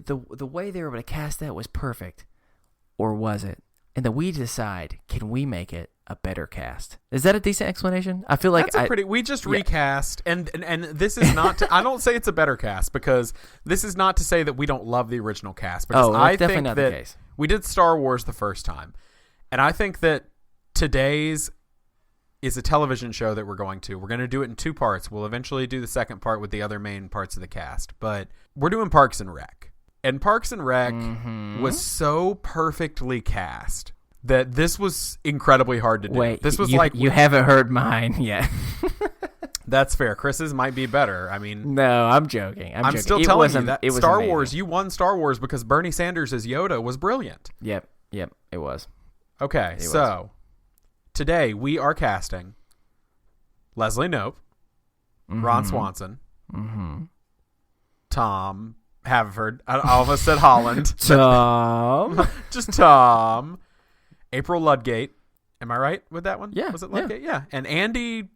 The way they were able to cast that was perfect, or was it? And then we decide, can we make it a better cast? Is that a decent explanation? I feel like we just recast, and this is not to, I don't say it's a better cast because this is not to say that we don't love the original cast, because I definitely think not that the case. We did Star Wars the first time, and I think that today's is a television show that we're going to do it in 2 parts. We'll eventually do the second part with the other main parts of the cast, but we're doing Parks and Rec. And Parks and Rec was so perfectly cast that this was incredibly hard to do. Wait, this was you haven't heard mine yet. That's fair. Chris's might be better. I mean, no, I'm joking. I'm joking. Still telling you that it was Star amazing. Wars, you won Star Wars because Bernie Sanders as Yoda was brilliant. Yep, it was. Okay, so today we are casting Leslie Knope, Ron Swanson, Tom Haverford. I almost said Holland. Tom. Just Tom. April Ludgate. Am I right with that one? Yeah. Was it Ludgate? Yeah. And Andy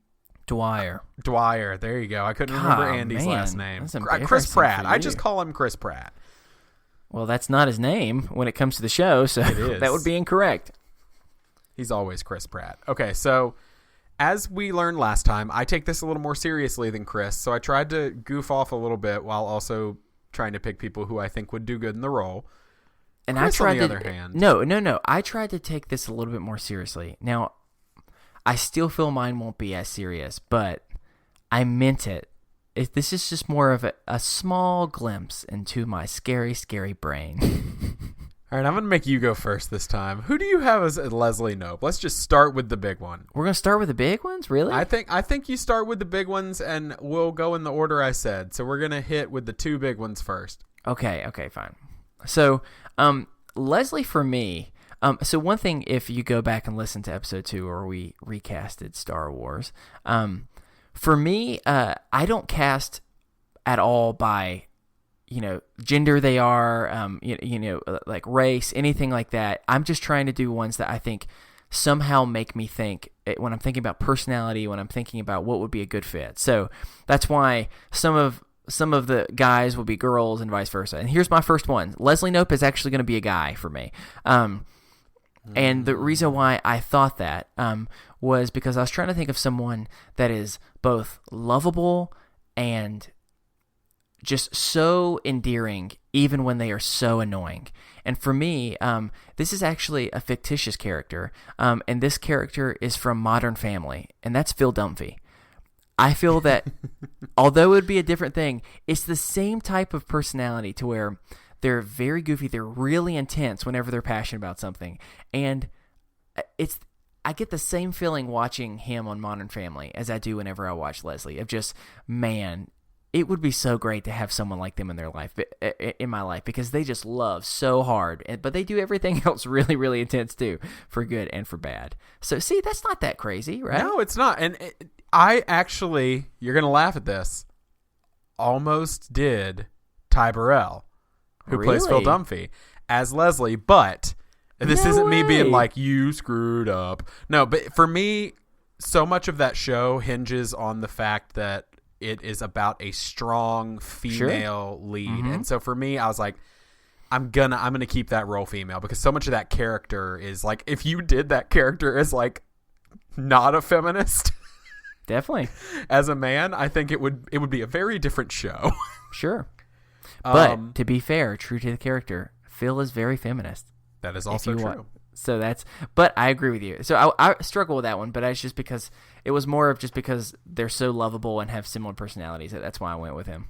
Dwyer. There you go. I couldn't remember Andy's last name. That's Chris embarrassing Pratt. for I you. just call him Chris Pratt. Well, that's not his name when it comes to the show, so It is. that would be incorrect. He's always Chris Pratt. Okay, so as we learned last time, I take this a little more seriously than Chris, so I tried to goof off a little bit while also trying to pick people who I think would do good in the role. And Chris, I tried on the to, other hand. No. I tried to take this a little bit more seriously. Now, I still feel mine won't be as serious, but I meant it. This is just more of a small glimpse into my scary, scary brain. All right, I'm going to make you go first this time. Who do you have as Leslie Knope? Let's just start with the big one. We're going to start with the big ones? Really? I think you start with the big ones, and we'll go in the order I said. So we're going to hit with the 2 big ones first. Okay, fine. So, Leslie, for me, so one thing, if you go back and listen to episode 2 where we recasted Star Wars, for me, I don't cast at all by, gender they are, like race, anything like that. I'm just trying to do ones that I think somehow make me think when I'm thinking about personality, when I'm thinking about what would be a good fit. So that's why some of the guys will be girls and vice versa. And here's my first one. Leslie Knope is actually going to be a guy for me. And the reason why I thought that was because I was trying to think of someone that is both lovable and just so endearing, even when they are so annoying. And for me, this is actually a fictitious character, and this character is from Modern Family, and that's Phil Dunphy. I feel that although it would be a different thing, it's the same type of personality to where they're very goofy, they're really intense whenever they're passionate about something. And I get the same feeling watching him on Modern Family as I do whenever I watch Leslie, of just, man, it would be so great to have someone like them in their life, in my life, because they just love so hard, but they do everything else really, really intense too, for good and for bad. So see, that's not that crazy, right? No, it's not. And I actually, you're going to laugh at this, almost did Ty Burrell, who plays Phil Dunphy, as Leslie, but this isn't me being like, you screwed up. No, but for me, so much of that show hinges on the fact that it is about a strong female lead. Mm-hmm. And so for me, I was like, I'm gonna keep that role female, because so much of that character is like, if you did that character as like not a feminist, definitely, as a man, I think it would be a very different show. Sure. But to be fair, true to the character, Phil is very feminist. That is also true. So but I agree with you. So I struggle with that one, but it's just because it was more of just because they're so lovable and have similar personalities. That's why I went with him.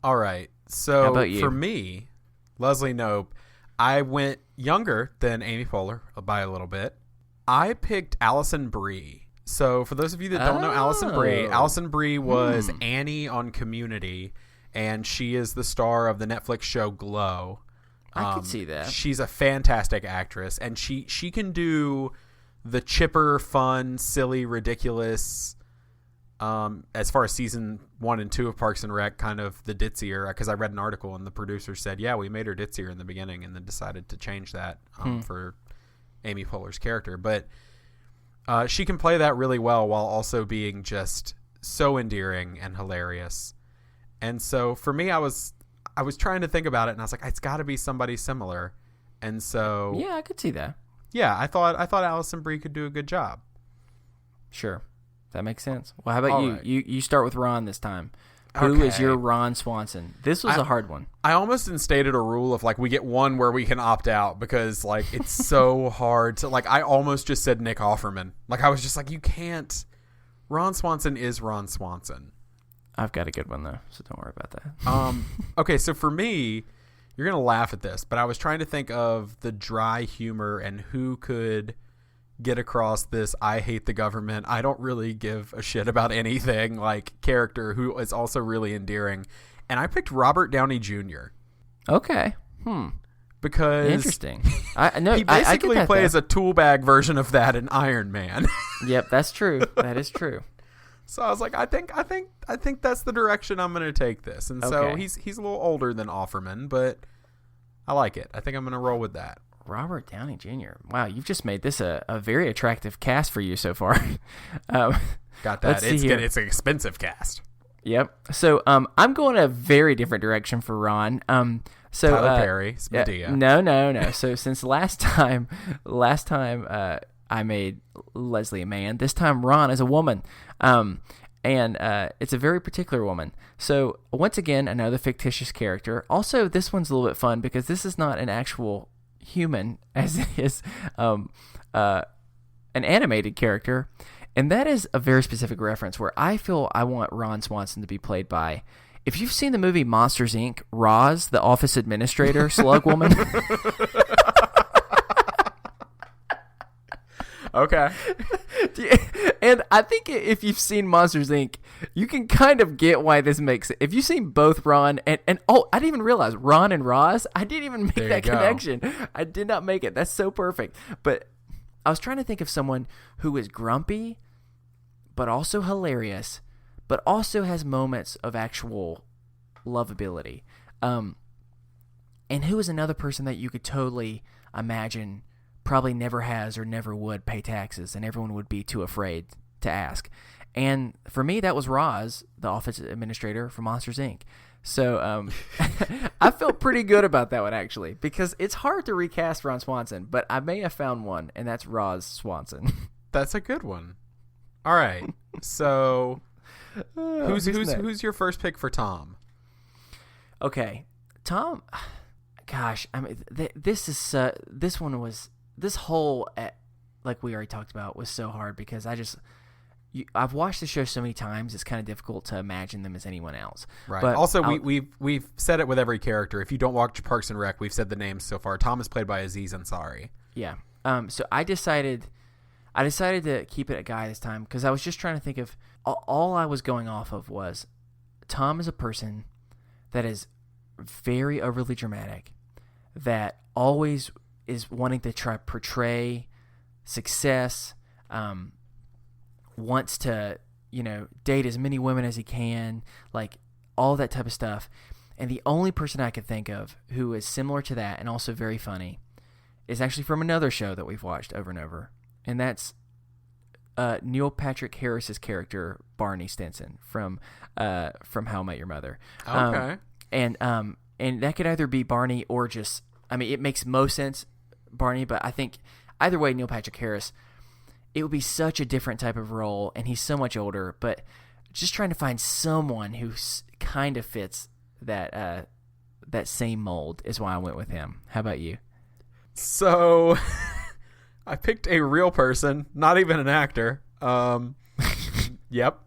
All right. So how about you? For me, Leslie Knope, I went younger than Amy Poehler by a little bit. I picked Alison Brie. So for those of you that don't know Alison Brie was Annie on Community, and she is the star of the Netflix show Glow. I could see that. She's a fantastic actress, and she can do the chipper, fun, silly, ridiculous, as far as season 1 and 2 of Parks and Rec, kind of the ditzier, because I read an article and the producer said, yeah, we made her ditzier in the beginning and then decided to change that for Amy Poehler's character. But she can play that really well while also being just so endearing and hilarious. And so for me, I was trying to think about it, and I was like, it's got to be somebody similar. And so yeah, I could see that. Yeah, I thought Alison Brie could do a good job. Sure, that makes sense. Well, how about All you? right. You start with Ron this time. Who is your Ron Swanson? This was a hard one. I almost instated a rule of like we get one where we can opt out, because like it's so hard to like. I almost just said Nick Offerman. Like I was just like, you can't. Ron Swanson is Ron Swanson. I've got a good one though, so don't worry about that. Okay, so for me, you're gonna laugh at this, but I was trying to think of the dry humor and who could get across this I hate the government, I don't really give a shit about anything like character who is also really endearing. And I picked Robert Downey Jr. Okay. Because interesting. He basically plays a tool bag version of that in Iron Man. Yep, that's true. That is true. So I was like, I think that's the direction I'm going to take this. And so Okay. he's a little older than Offerman, but I like it. I think I'm going to roll with that. Robert Downey Jr. Wow, you've just made this a very attractive cast for you so far. Got that. It's an expensive cast. Yep. So I'm going a very different direction for Ron. So Tyler Perry, Medea. No. So since last time I made Leslie a man, this time Ron is a woman. And it's a very particular woman. So once again, another fictitious character. Also, this one's a little bit fun because this is not an actual human, as it is an animated character. And that is a very specific reference where I feel I want Ron Swanson to be played by, if you've seen the movie Monsters, Inc., Roz, the office administrator, slug woman. Okay. And I think if you've seen Monsters, Inc., you can kind of get why this makes it. If you've seen both Ron and I didn't even realize Ron and Roz, I didn't even make that connection. I did not make it. That's so perfect. But I was trying to think of someone who is grumpy, but also hilarious, but also has moments of actual lovability. And who is another person that you could totally imagine probably never has or never would pay taxes, and everyone would be too afraid to ask. And for me, that was Roz, the office administrator for Monsters, Inc. So I felt pretty good about that one, actually, because it's hard to recast Ron Swanson, but I may have found one, and that's Roz Swanson. That's a good one. All right. So who's your first pick for Tom? Okay. Tom, gosh, I mean, this whole, like we already talked about, was so hard because I've watched the show so many times. It's kind of difficult to imagine them as anyone else. Right. But also, we've said it with every character. If you don't watch Parks and Rec, we've said the names so far. Tom is played by Aziz Ansari. Yeah. So I decided to keep it a guy this time because I was just trying to think of all I was going off of was Tom is a person that is very overly dramatic, that always is wanting to try portray success. Wants to, date as many women as he can, like all that type of stuff. And the only person I could think of who is similar to that and also very funny is actually from another show that we've watched over and over. And that's Neil Patrick Harris's character, Barney Stinson from How I Met Your Mother. Okay. And that could either be Barney or just, I mean, it makes most sense, Barney, but I think either way, Neil Patrick Harris, it would be such a different type of role, and he's so much older, but just trying to find someone who kind of fits that same mold is why I went with him. How about you? So I picked a real person, not even an actor. Yep.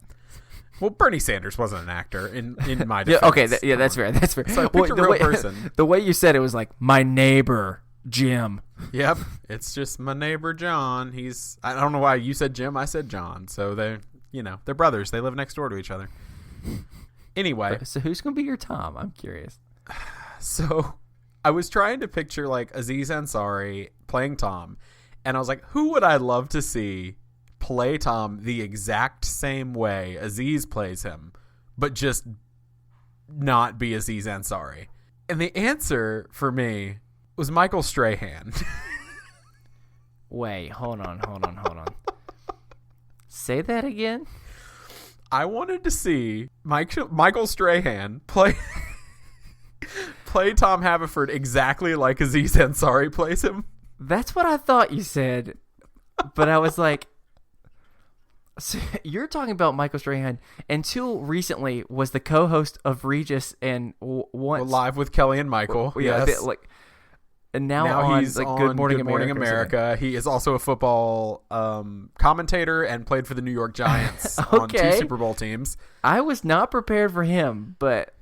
Well, Bernie Sanders wasn't an actor in my defense. Yeah, okay, that's fair. That's fair. So I picked a real person. The way you said it was like, my neighbor, Jim. Yep, it's just my neighbor John. I don't know why you said Jim, I said John. So they're brothers. They live next door to each other. Anyway, so who's gonna be your Tom? I'm curious. So I was trying to picture like Aziz Ansari playing Tom, and I was like, who would I love to see play Tom the exact same way Aziz plays him, but just not be Aziz Ansari? And the answer for me was Michael Strahan. Wait, hold on. Say that again? I wanted to see Michael Strahan play Tom Haverford exactly like Aziz Ansari plays him. That's what I thought you said, but I was like, so you're talking about Michael Strahan, until recently was the co-host of Regis and once Live with Kelly and Michael. Yeah, yes. And now he's like on Good Morning America. He is also a football commentator and played for the New York Giants on 2 Super Bowl teams. I was not prepared for him, but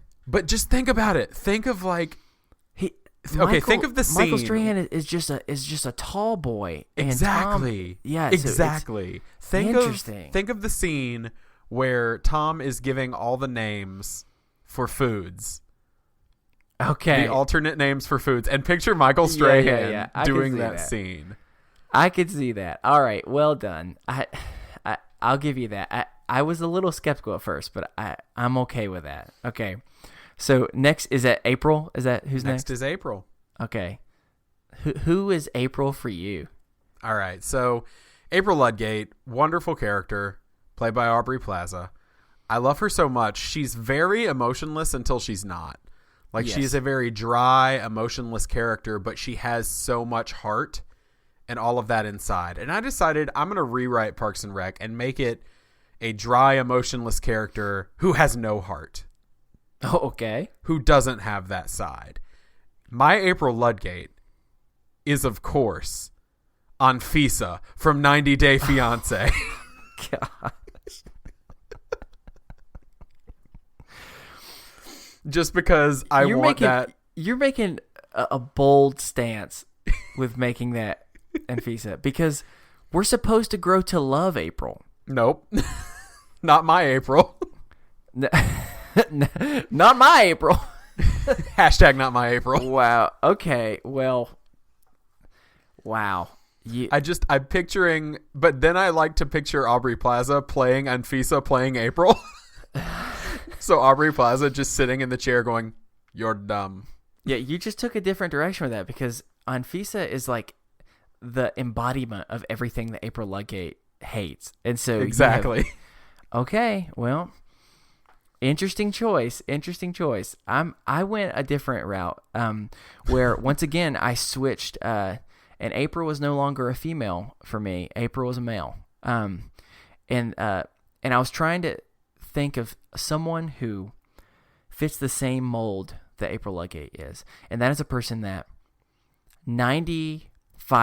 just think about it. Think of like think of the scene. Michael Strahan is just a tall boy. Exactly. Exactly. Think of the scene where Tom is giving all the names for foods. Okay. The alternate names for foods. And picture Michael Strahan doing that scene. I could see that. All right. Well done. I'll give you that. I was a little skeptical at first, but I'm okay with that. Okay. So next, is that April? Is that who's next? Next is April. Okay. Who is April for you? All right. So April Ludgate, wonderful character, played by Aubrey Plaza. I love her so much. She's very emotionless until she's not. Like, she is a very dry, emotionless character, but she has so much heart and all of that inside. And I decided I'm going to rewrite Parks and Rec and make it a dry, emotionless character who has no heart. Oh, okay. Who doesn't have that side. My April Ludgate is, of course, Anfisa from 90 Day Fiancé. God. Just because You're making a bold stance with making that Anfisa, because we're supposed to grow to love April. Nope. Not my April. Not my April. Hashtag not my April. Wow. Okay. Well. Wow. I'm picturing, but then I like to picture Aubrey Plaza playing Anfisa playing April. So Aubrey Plaza just sitting in the chair going, "You're dumb." Yeah, you just took a different direction with that, because Anfisa is like the embodiment of everything that April Ludgate hates. And so exactly. Okay, well, Interesting choice. I went a different route. Where once again I switched. And April was no longer a female for me. April was a male. And I was trying to think of someone who fits the same mold that April Ludgate is, and that is a person that 95%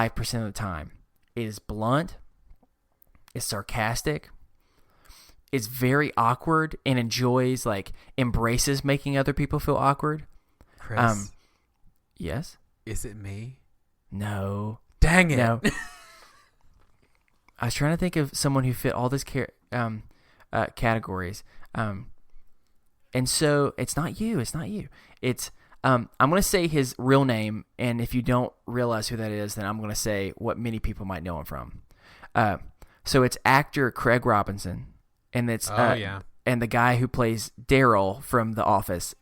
of the time is blunt, is sarcastic, is very awkward, and enjoys, like, embraces making other people feel awkward. Chris, Yes? is it me? No. Dang it. No. I was trying to think of someone who fit all these categories. And so it's not you. It's I'm going to say his real name, and if you don't realize who that is, then I'm going to say what many people might know him from. So it's actor Craig Robinson, and it's and the guy who plays Daryl from The Office.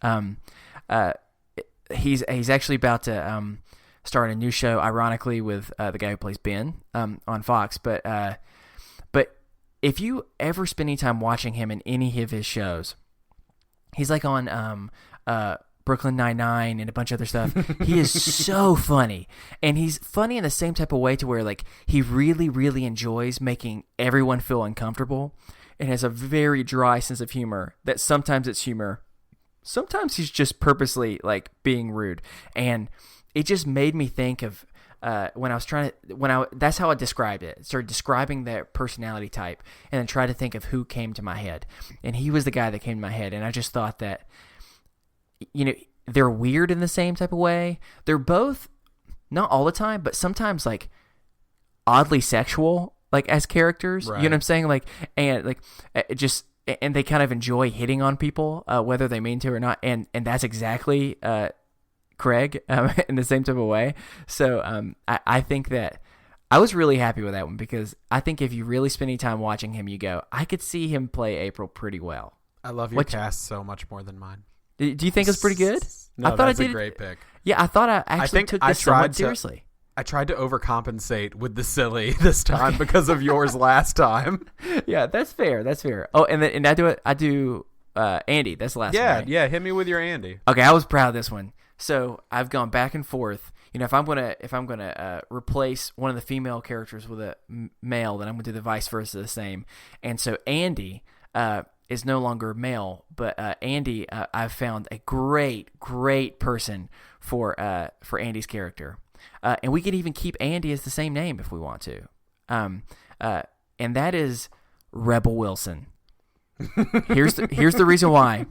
He's actually about to start a new show, ironically, with the guy who plays Ben on Fox. But if you ever spend any time watching him in any of his shows, he's like on Brooklyn Nine-Nine and a bunch of other stuff. He is so funny, and he's funny in the same type of way to where, like, he really, really enjoys making everyone feel uncomfortable, and has a very dry sense of humor that sometimes it's humor, sometimes he's just purposely, like, being rude. And it just made me think of that's how I described it. Started describing their personality type, and then tried to think of who came to my head. And he was the guy that came to my head. And I just thought that, you know, they're weird in the same type of way. They're both, not all the time, but sometimes, like, oddly sexual, like, as characters. Right. You know what I'm saying? Like, and like and they kind of enjoy hitting on people, whether they mean to or not. And that's exactly Craig in the same type of way. So I think that I was really happy with that one, because I think if you really spend any time watching him, you go, I could see him play April pretty well. I love your cast so much more than mine. Do you think it's pretty good? No, I thought that's I did a great pick. Yeah, I thought I actually took this somewhat seriously. I tried to overcompensate with the silly this time because of yours last time. Yeah, that's fair. Oh, and I do Andy. That's the last one. Right? Yeah, hit me with your Andy. Okay, I was proud of this one. So I've gone back and forth. You know, if I'm gonna replace one of the female characters with a male, then I'm gonna do the vice versa the same. And so Andy is no longer male, but Andy, I've found a great person for Andy's character, and we could even keep Andy as the same name if we want to, and that is Rebel Wilson. Here's the reason why.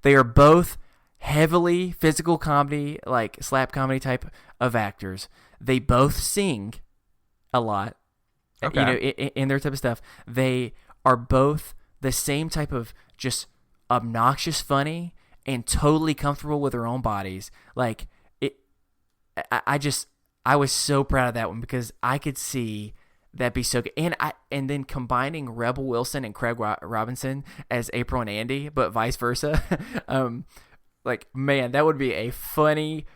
They are both heavily physical comedy, like slap comedy type of actors. They both sing a lot, you know, in their type of stuff. They are both the same type of just obnoxious funny and totally comfortable with their own bodies. Like, I was so proud of that one, because I could see that'd be so good. And then combining Rebel Wilson and Craig Robinson as April and Andy, but vice versa. Like, man, that would be a funny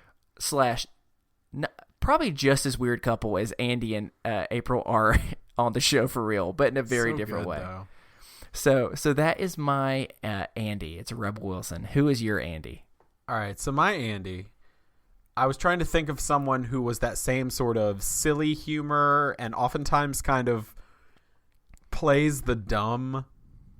/ probably just as weird couple as Andy and April are on the show for real, but in a very different way. Though. So that is my Andy. It's Rebel Wilson. Who is your Andy? All right, so my Andy, I was trying to think of someone who was that same sort of silly humor and oftentimes kind of plays the dumb,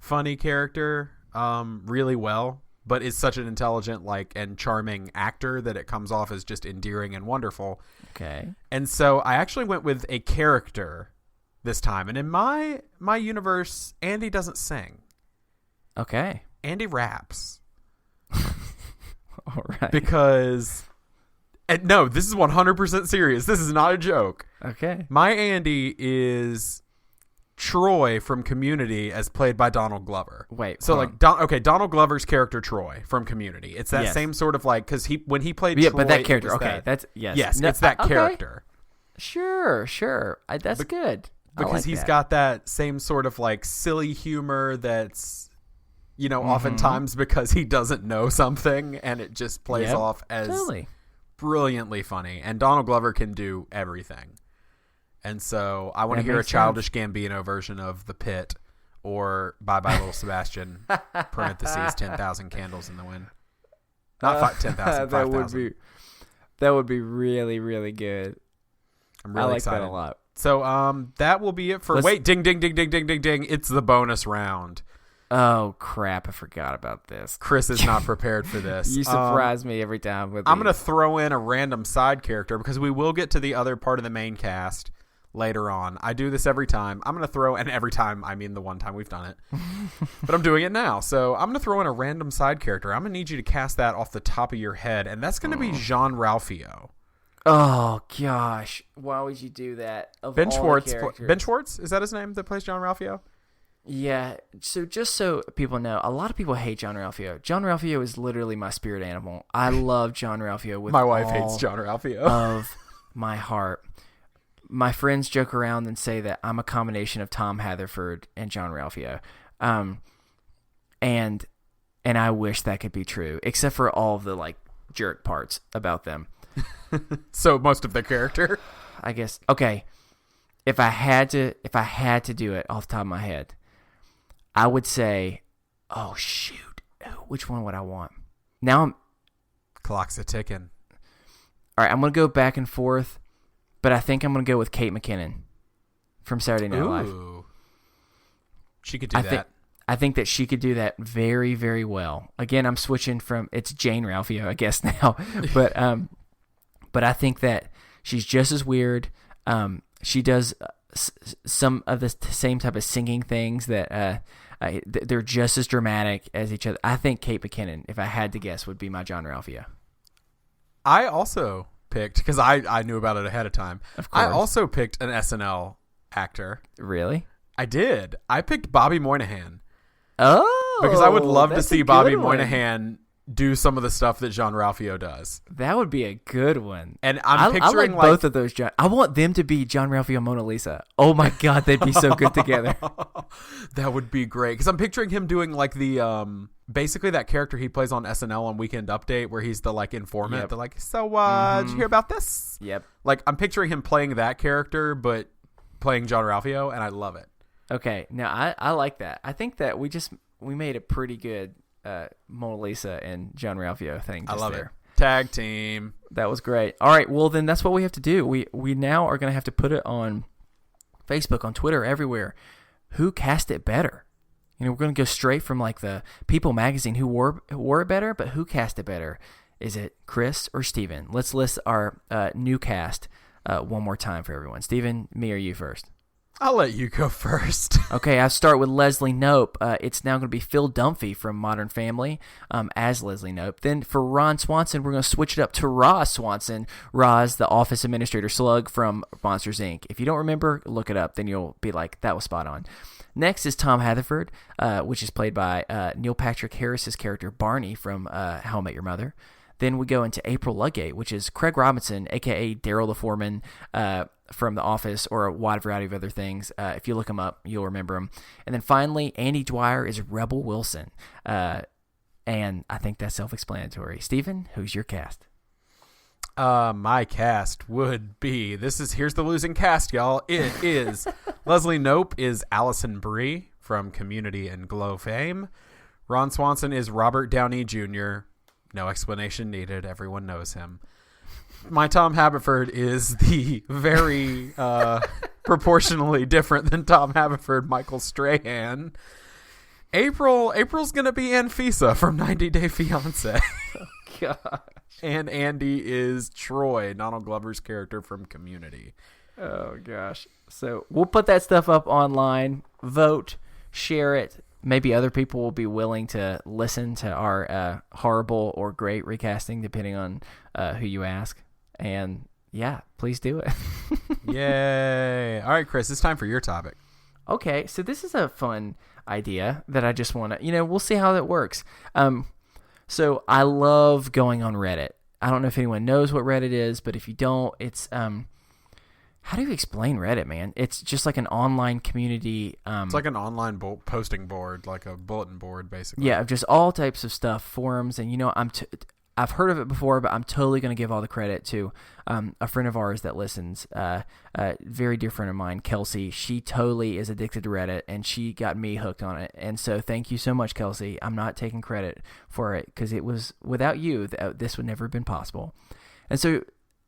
funny character really well, but is such an intelligent, like, and charming actor that it comes off as just endearing and wonderful. Okay. And so I actually went with a character this time. And in my universe, Andy doesn't sing. Okay. Andy raps. All right. Because, and no, this is 100% serious. This is not a joke. Okay. My Andy is Troy from Community, as played by Donald Glover. Wait. So, like, Donald Glover's character Troy from Community. It's that same sort of, like, because when he played Troy, but that character. Okay. That's yes. Yes, no, it's that character. Sure. That's good. Because he's got that same sort of, like, silly humor that's, you know, oftentimes because he doesn't know something, and it just plays off as brilliantly funny. And Donald Glover can do everything. And so I want to hear a Childish Gambino version of The Pit or Bye Bye Little Sebastian, parentheses, 10,000 candles in the wind. Not 10,000, 5,000. That would be really, really good. I'm really excited. That a lot. So that will be it for... Wait, ding, ding, ding, ding, ding, ding, ding. It's the bonus round. Oh, crap. I forgot about this. Chris is not prepared for this. You surprise me every time with I'm going to throw in a random side character because we will get to the other part of the main cast later on. I do this every time. I'm going to throw... And every time, I mean the one time we've done it. But I'm doing it now. So I'm going to throw in a random side character. I'm going to need you to cast that off the top of your head. And that's going to be Jean-Ralphio. Oh, gosh. Why would you do that? Ben Schwartz. Ben Schwartz? Is that his name that plays Jean-Ralphio? Yeah, so just so people know, a lot of people hate Jean-Ralphio. Jean-Ralphio is literally my spirit animal. I love Jean-Ralphio with my wife hates Jean-Ralphio of my heart. My friends joke around and say that I'm a combination of Tom Haverford and Jean-Ralphio. And I wish that could be true, except for all of the like jerk parts about them. So most of the character, I guess. Okay, if I had to do it off the top of my head, I would say, oh shoot, which one would I want? Now clock's a ticking. All right, I'm gonna go back and forth, but I think I'm gonna go with Kate McKinnon from Saturday Night Live. She could do that. I think that she could do that very, very well. Again, I'm switching from it's Jane Ralphio, I guess now, but I think that she's just as weird. She does some of the same type of singing things that they're just as dramatic as each other. I think Kate McKinnon, if I had to guess, would be my Jean-Ralphio. I also picked, because I knew about it ahead of time. Of course. I also picked an SNL actor. Really? I did. I picked Bobby Moynihan. Oh, because I would love to see Bobby one. Moynihan do some of the stuff that Jean-Ralphio does. That would be a good one. And I'm picturing I like both of those. I want them to be Jean-Ralphio and Mona Lisa. Oh my God, they'd be so good together. That would be great. Because I'm picturing him doing like the basically that character he plays on SNL on Weekend Update, where he's the like informant. Yep. They're like, so did you hear about this? Yep. Like I'm picturing him playing that character, but playing Jean-Ralphio, and I love it. Okay, now I like that. I think that we made a pretty good Mona Lisa and Jean-Ralphio thing. I love it. Tag team. That was great. All right, well then that's what we have to do. We now are going to have to put it on Facebook, on Twitter, everywhere. Who cast it better? You know, we're going to go straight from like the People magazine who wore it better, but who cast it better? Is it Chris or Steven? Let's list our new cast one more time for everyone. Steven, me or you first? I'll let you go first. Okay, I'll start with Leslie Knope. It's now going to be Phil Dunphy from Modern Family as Leslie Knope. Then for Ron Swanson, we're going to switch it up to Roz Swanson. Roz, the office administrator slug from Monsters, Inc. If you don't remember, look it up. Then you'll be like, that was spot on. Next is Tom Haverford, which is played by Neil Patrick Harris's character Barney from How I Met Your Mother. Then we go into April Ludgate, which is Craig Robinson, a.k.a. Daryl the Foreman from The Office or a wide variety of other things. If you look him up, you'll remember him. And then finally, Andy Dwyer is Rebel Wilson. And I think that's self-explanatory. Steven, who's your cast? My cast would be, here's the losing cast, y'all. It is Leslie Knope is Allison Brie from Community and Glow fame. Ron Swanson is Robert Downey Jr., no explanation needed. Everyone knows him. My Tom Haverford is the very proportionally different than Tom Haverford, Michael Strahan. April's going to be Anfisa from 90 Day Fiancé. Oh, God. And Andy is Troy, Donald Glover's character from Community. Oh, gosh. So we'll put that stuff up online. Vote. Share it. Maybe other people will be willing to listen to our horrible or great recasting, depending on who you ask. And, yeah, please do it. Yay. All right, Chris, it's time for your topic. Okay, so this is a fun idea that I just want to, we'll see how that works. So I love going on Reddit. I don't know if anyone knows what Reddit is, but if you don't, it's how do you explain Reddit, man? It's just like an online community. It's like an online posting board, like a bulletin board, basically. Yeah, of just all types of stuff, forums, and I've heard of it before, but I'm totally going to give all the credit to a friend of ours that listens, very dear friend of mine, Kelsey. She totally is addicted to Reddit, and she got me hooked on it. And so thank you so much, Kelsey. I'm not taking credit for it because it was without you, this would never have been possible. And so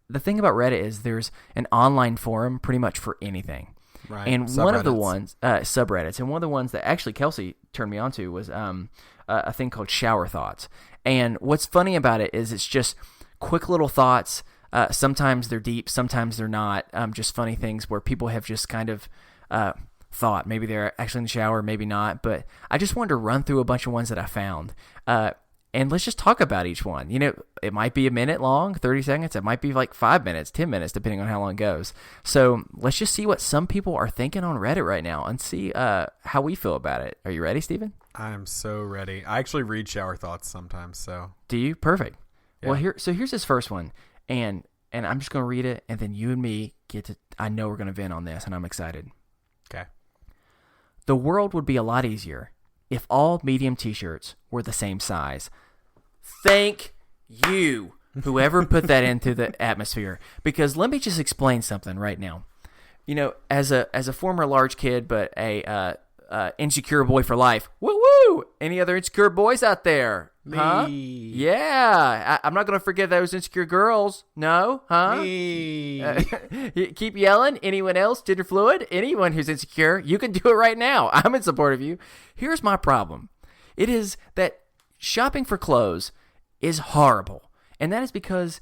the thing about Reddit is there's an online forum pretty much for anything. Right. And one of the ones, subreddits, and one of the ones that actually Kelsey turned me on to was a thing called Shower Thoughts. And what's funny about it is it's just quick little thoughts. Sometimes they're deep, sometimes they're not. Just funny things where people have just kind of thought. Maybe they're actually in the shower, maybe not. But I just wanted to run through a bunch of ones that I found. And let's just talk about each one. You know, it might be a minute long, 30 seconds. It might be like 5 minutes, 10 minutes, depending on how long it goes. So let's just see what some people are thinking on Reddit right now and see how we feel about it. Are you ready, Steven? I'm so ready. I actually read Shower Thoughts sometimes, so. Do you? Perfect. Yeah. Well, here's his first one, and I'm just going to read it, and then you and me get to, I know we're going to vent on this, and I'm excited. Okay. The world would be a lot easier if all medium t-shirts were the same size. Thank you, whoever put that into the atmosphere, because let me just explain something right now. You know, as a former large kid, but a insecure boy for life. Woo woo! Any other insecure boys out there? Huh? Me. Yeah, I'm not gonna forget those insecure girls. No, huh? Me. Keep yelling. Anyone else? Gender fluid? Anyone who's insecure? You can do it right now. I'm in support of you. Here's my problem. It is that shopping for clothes is horrible, and that is because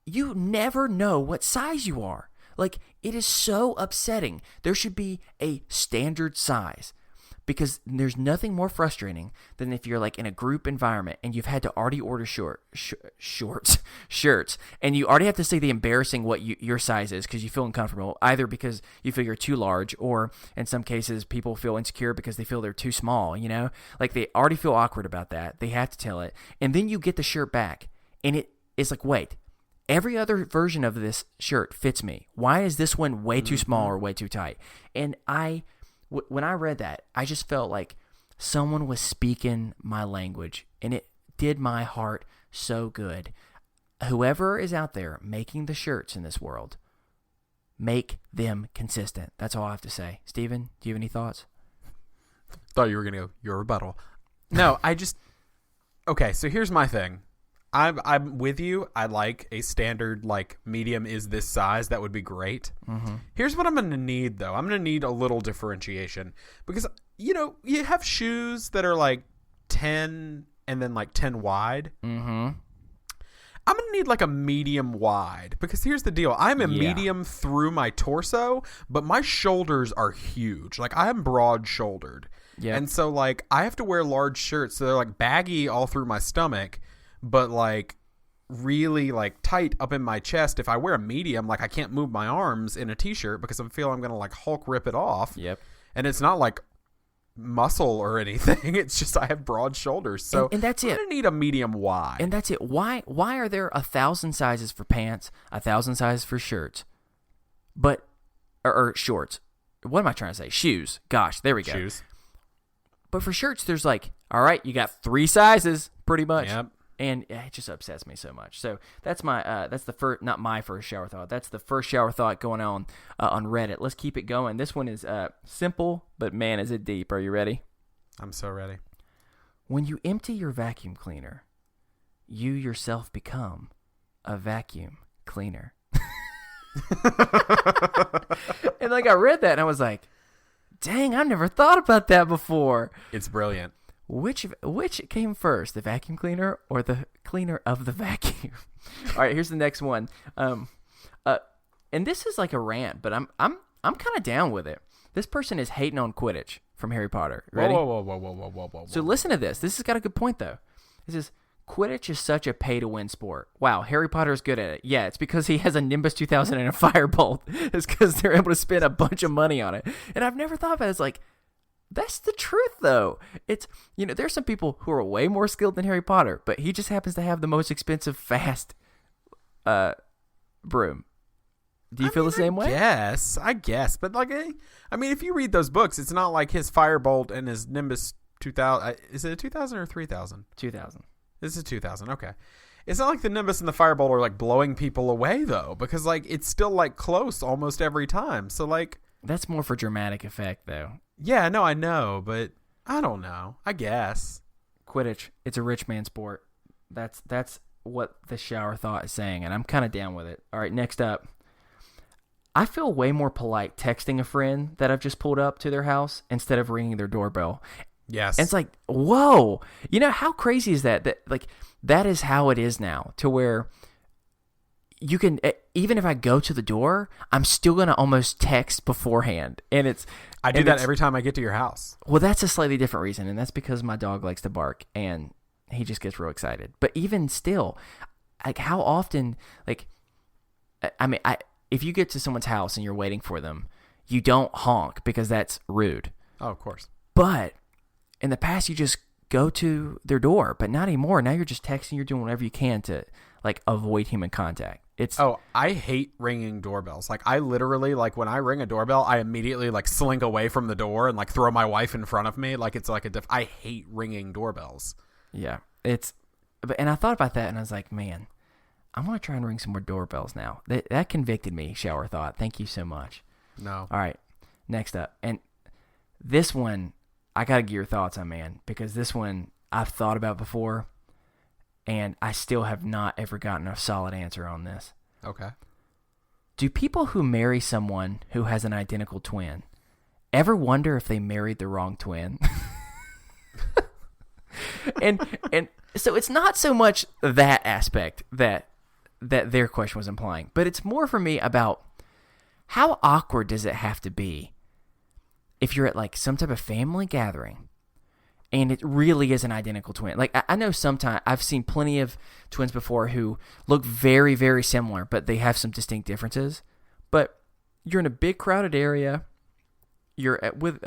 you never know what size you are. Like, it is so upsetting. There should be a standard size, because there's nothing more frustrating than if you're like in a group environment and you've had to already order shirts, and you already have to say the embarrassing what your size is because you feel uncomfortable, either because you feel you're too large, or in some cases people feel insecure because they feel they're too small, you know? Like, they already feel awkward about that. They have to tell it. And then you get the shirt back, and it is like, wait, every other version of this shirt fits me. Why is this one way too small or way too tight? And when I read that, I just felt like someone was speaking my language, and it did my heart so good. Whoever is out there making the shirts in this world, make them consistent. That's all I have to say. Steven, do you have any thoughts? Thought you were going to go, your rebuttal. No, okay, so here's my thing. I'm with you. I like a standard, like, medium is this size. That would be great. Mm-hmm. Here's what I'm going to need, though. I'm going to need a little differentiation because, you know, you have shoes that are like 10 and then like 10 wide. Mm-hmm. I'm going to need like a medium wide because here's the deal. I'm a medium through my torso, but my shoulders are huge. Like, I'm broad shouldered. Yeah. And so, like, I have to wear large shirts. So they're like baggy all through my stomach, but like really like tight up in my chest. If I wear a medium, like, I can't move my arms in a t-shirt because I feel I'm going to like Hulk rip it off. Yep. And it's not like muscle or anything. It's just I have broad shoulders. So and that's I'm going to need a medium wide. And that's it. Why are there 1,000 sizes for pants, 1,000 sizes for shirts, or shorts? What am I trying to say? Shoes. Gosh, there we go. Shoes. But for shirts, there's like, all right, you got 3 sizes pretty much. Yep. And it just upsets me so much. So that's my that's the first, not my first shower thought. That's the first shower thought going on Reddit. Let's keep it going. This one is simple, but man, is it deep. Are you ready? I'm so ready. When you empty your vacuum cleaner, you yourself become a vacuum cleaner. And like, I read that and I was like, dang, I never thought about that before. It's brilliant. Which came first, the vacuum cleaner or the cleaner of the vacuum? All right, here's the next one. And this is like a rant, but I'm kind of down with it. This person is hating on Quidditch from Harry Potter. Ready? Whoa. So listen to this. This has got a good point though. It says, Quidditch is such a pay-to-win sport. Wow, Harry Potter is good at it. Yeah, it's because he has a Nimbus 2000 and a Firebolt. It's because they're able to spend a bunch of money on it. And I've never thought about it. It's like, that's the truth, though. It's, you know, there's some people who are way more skilled than Harry Potter, but he just happens to have the most expensive, fast broom. Do you feel the same way? I guess. But, like, I mean, if you read those books, it's not like his Firebolt and his Nimbus 2000. Is it a 2000 or 3000? 2000. This is 2000. Okay. It's not like the Nimbus and the Firebolt are like blowing people away though, because like it's still like close almost every time. So like That's more for dramatic effect, though. yeah, no, I know, but I don't know. I guess. Quidditch, it's a rich man sport. That's what the shower thought is saying, and I'm kind of down with it. All right, next up. I feel way more polite texting a friend that I've just pulled up to their house instead of ringing their doorbell. Yes. And it's like, whoa. You know, how crazy is that? That is how it is now, to where you can, even if I go to the door, I'm still going to almost text beforehand. And I do that every time I get to your house. Well, that's a slightly different reason, and that's because my dog likes to bark, and he just gets real excited. But even still, like, how often, like, I mean, if you get to someone's house and you're waiting for them, you don't honk because that's rude. Oh, of course. But in the past, you just go to their door, but not anymore. Now you're just texting, you're doing whatever you can to, like, avoid human contact. I hate ringing doorbells. Like, I literally, like, when I ring a doorbell, I immediately, like, slink away from the door and, like, throw my wife in front of me. Like, it's like I hate ringing doorbells. Yeah. And I thought about that, and I was like, man, I'm going to try and ring some more doorbells now. That convicted me, shower thought. Thank you so much. No. All right. Next up. And this one, I got to get your thoughts on, man, because this one I've thought about before, and I still have not ever gotten a solid answer on this. Okay. Do people who marry someone who has an identical twin ever wonder if they married the wrong twin? and so it's not so much that aspect that their question was implying, but it's more for me about how awkward does it have to be if you're at like some type of family gathering and it really is an identical twin. Like, I know sometimes I've seen plenty of twins before who look very, very similar, but they have some distinct differences. But you're in a big crowded area, you're with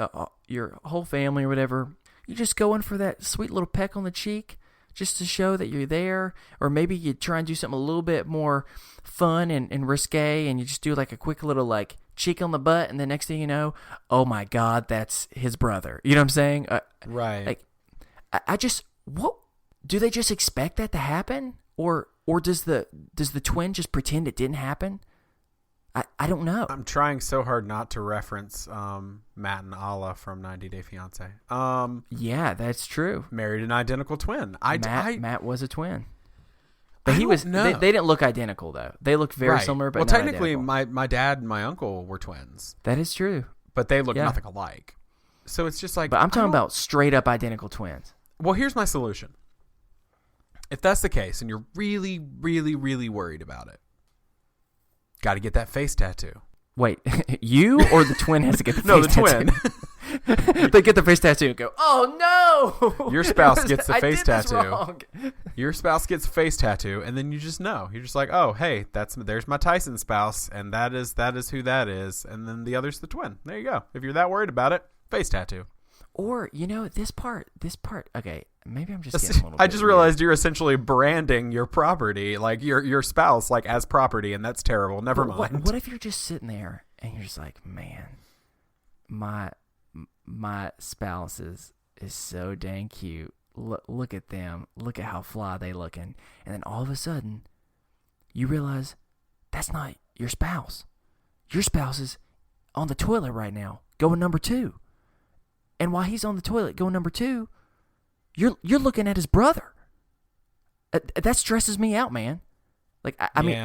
your whole family or whatever, you just go in for that sweet little peck on the cheek just to show that you're there, or maybe you try and do something a little bit more fun and risque, and you just do like a quick little like cheek on the butt, and the next thing you know, oh my God, that's his brother. You know what I'm saying? Right. Like, I just, what do they just expect that to happen, or does the twin just pretend it didn't happen? I don't know. I'm trying so hard not to reference Matt and Ala from 90 Day Fiance. Yeah, that's true. Married an identical twin. Matt was a twin. But he was no. They didn't look identical though. They looked very right. similar, but well, not technically, identical. my dad and my uncle were twins, That is true. but they look nothing alike. So it's just like. But I'm talking about straight up identical twins. Well, here's my solution. If that's the case, and you're really, really, really worried about it, got to get that face tattoo. Wait, you or the twin has to get the No, face the tattoo? twin. They get the face tattoo and go, oh no! Your spouse gets the face I did this tattoo. wrong. Your spouse gets a face tattoo, and then you just know. You're just like, oh, hey, there's my Tyson spouse, and that is who that is, and then the other's the twin. There you go. If you're that worried about it, face tattoo. Or, you know, this part, okay, maybe I'm just getting a little bit I just weird. realized you're essentially branding your property, like your spouse, like as property, and that's terrible. Never mind. What if you're just sitting there and you're just like, man, my spouse is so dang cute. Look at them. Look at how fly they looking. And then all of a sudden, you realize that's not your spouse. Your spouse is on the toilet right now, going number 2. And while he's on the toilet going number 2, you're looking at his brother. That stresses me out, man. Like, I mean,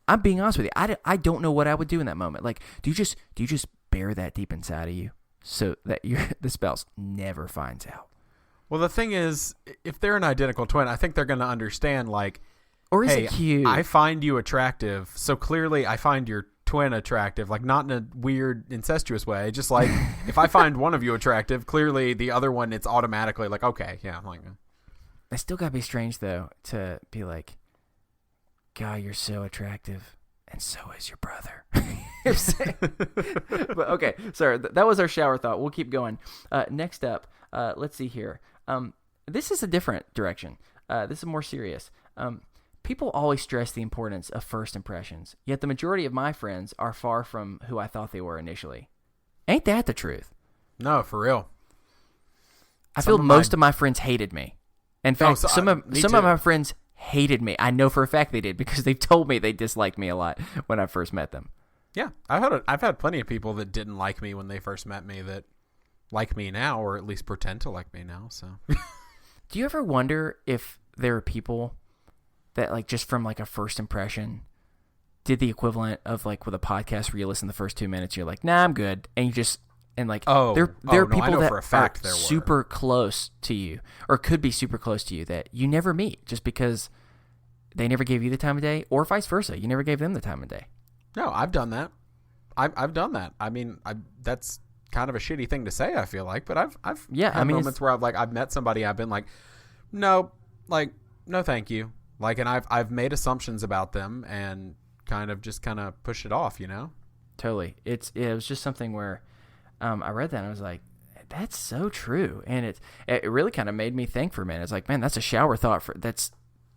I'm being honest with you. I don't know what I would do in that moment. Like, do you just bear that deep inside of you so that the spouse never finds out? Well, the thing is, if they're an identical twin, I think they're going to understand, like, or is hey, it cute? I find you attractive, so clearly I find your twin attractive, like not in a weird incestuous way, just like if I find one of you attractive, clearly the other one, it's automatically like, okay, yeah, I'm like, it still gotta be strange though to be like, God, you're so attractive, and so is your brother. But okay, sorry, that was our shower thought. We'll keep going. Next up, let's see here. This is a different direction. This is more serious. People always stress the importance of first impressions, yet the majority of my friends are far from who I thought they were initially. Ain't that the truth? no, for real. I feel most of my friends hated me. In fact, some of my friends hated me. I know for a fact they did because they've told me they disliked me a lot when I first met them. Yeah, I've had plenty of people that didn't like me when they first met me that like me now, or at least pretend to like me now. So, do you ever wonder if there are people that like just from like a first impression did the equivalent of like with a podcast where you listen the first 2 minutes, you're like, nah, I'm good, and you just and like there are people I know that for a fact are there were. super close to you or could be super close to you that you never meet just because they never gave you the time of day, or vice versa, you never gave them the time of day. No, I've done that. I've done that. I mean, that's kind of a shitty thing to say, I feel like, but I've had moments where I've met somebody, I've been like, no, thank you. Like, and I've made assumptions about them and kind of push it off, you know? Totally. It was just something where I read that and I was like, that's so true. And it really kind of made me think for a minute. It's like, man, that's a shower thought that's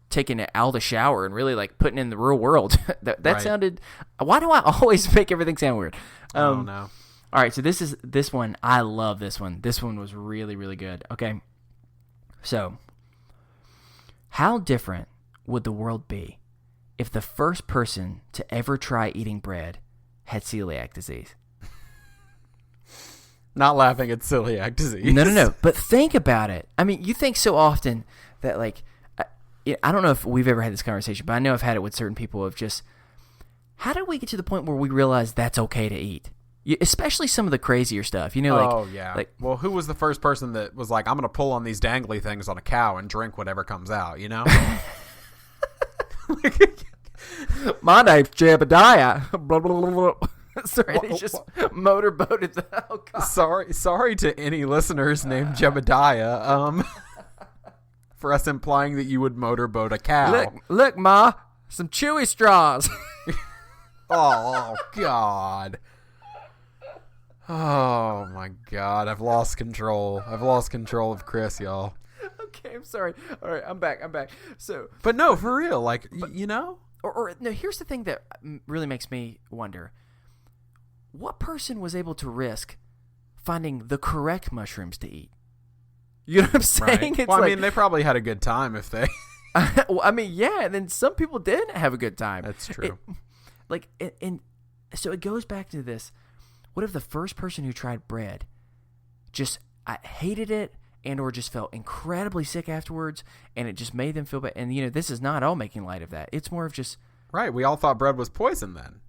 taking it out of the shower and really like putting it in the real world. that right. Sounded, why do I always make everything sound weird? I don't know. All right. So this one, I love this one. This one was really, really good. Okay. So how different would the world be if the first person to ever try eating bread had celiac disease? Not laughing at celiac disease. No. But think about it. I mean, you think so often that like, I don't know if we've ever had this conversation, but I know I've had it with certain people of just, how did we get to the point where we realize that's okay to eat? Especially some of the crazier stuff, you know, like, oh yeah. Like, well, who was the first person that was like, I'm going to pull on these dangly things on a cow and drink whatever comes out, you know? My name's Jebediah. Blah, blah, blah, blah. Sorry, they just motorboated the. Oh God. Sorry to any listeners named Jebediah. For us implying that you would motorboat a cow. Look, Ma, some chewy straws. Oh God. Oh my God, I've lost control. I've lost control of Chris, y'all. Okay, I'm sorry. All right, I'm back. So, but no, for real, like, you know? Or no, here's the thing that really makes me wonder. What person was able to risk finding the correct mushrooms to eat? You know what I'm saying? Right. It's well, like, I mean, they probably had a good time if they... well, I mean, yeah, and then some people did have a good time. That's true. And so it goes back to this. What if the first person who tried bread just hated it and or just felt incredibly sick afterwards, and it just made them feel bad? And, you know, this is not all making light of that. It's more of just... Right, we all thought bread was poison then.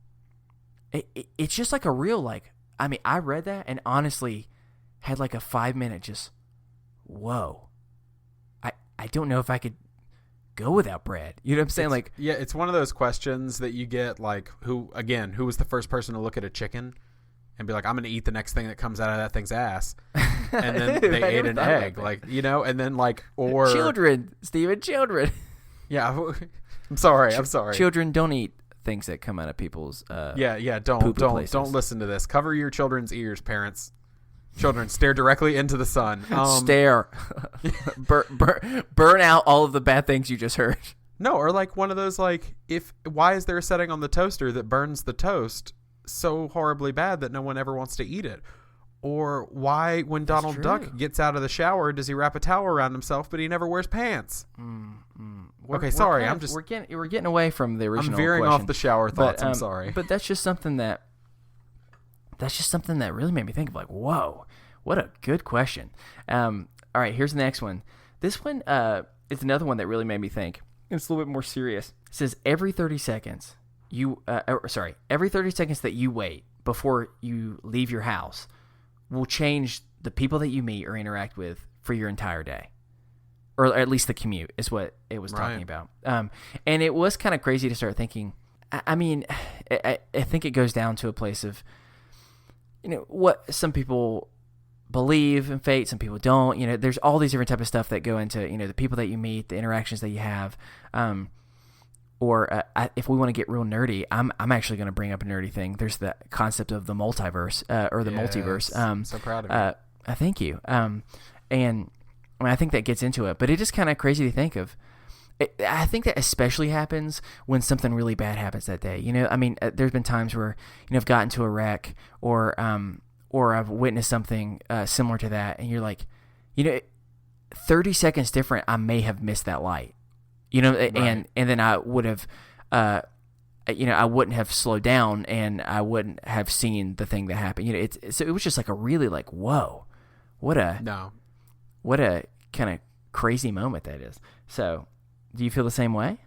It's just like a real, like... I mean, I read that and honestly had like a 5-minute just... Whoa. I don't know if I could go without bread. You know what I'm saying? Yeah, it's one of those questions that you get, like, who was the first person to look at a chicken and be like, I'm going to eat the next thing that comes out of that thing's ass. And then they ate an egg, like, you know, and then like, or... Children, Steven, children. Yeah, I'm sorry. Children don't eat things that come out of people's don't listen to this. Cover your children's ears, parents. Children, stare directly into the sun. Stare. Burn out all of the bad things you just heard. No, or like one of those, like, why is there a setting on the toaster that burns the toast so horribly bad that no one ever wants to eat it? Or why, when Donald Duck gets out of the shower, does he wrap a towel around himself, but he never wears pants? Okay, sorry, we're getting away from the original. I'm veering question, off the shower thoughts. I'm sorry, but that's just something that really made me think of, like, whoa, what a good question. All right, here's the next one. This one is another one that really made me think. It's a little bit more serious. It says every 30 seconds every 30 seconds that you wait before you leave your house will change the people that you meet or interact with for your entire day. Or at least the commute is what it was talking about. And it was kind of crazy to start thinking. I mean, I think it goes down to a place of, you know, what some people believe in fate, some people don't. You know, there's all these different type of stuff that go into, you know, the people that you meet, the interactions that you have. If we want to get real nerdy, I'm actually going to bring up a nerdy thing. There's the concept of the multiverse or the multiverse. So proud of you. Thank you. And I mean, I think that gets into it, but it is kind of crazy to think of. I think that especially happens when something really bad happens that day. You know, I mean, there's been times where, you know, I've gotten to a wreck or I've witnessed something similar to that, and you're like, you know, 30 seconds different, I may have missed that light. you know, and then I would have, I wouldn't have slowed down and I wouldn't have seen the thing that happened. You know, so it was just like a really like, whoa, what a kind of crazy moment that is. So do you feel the same way?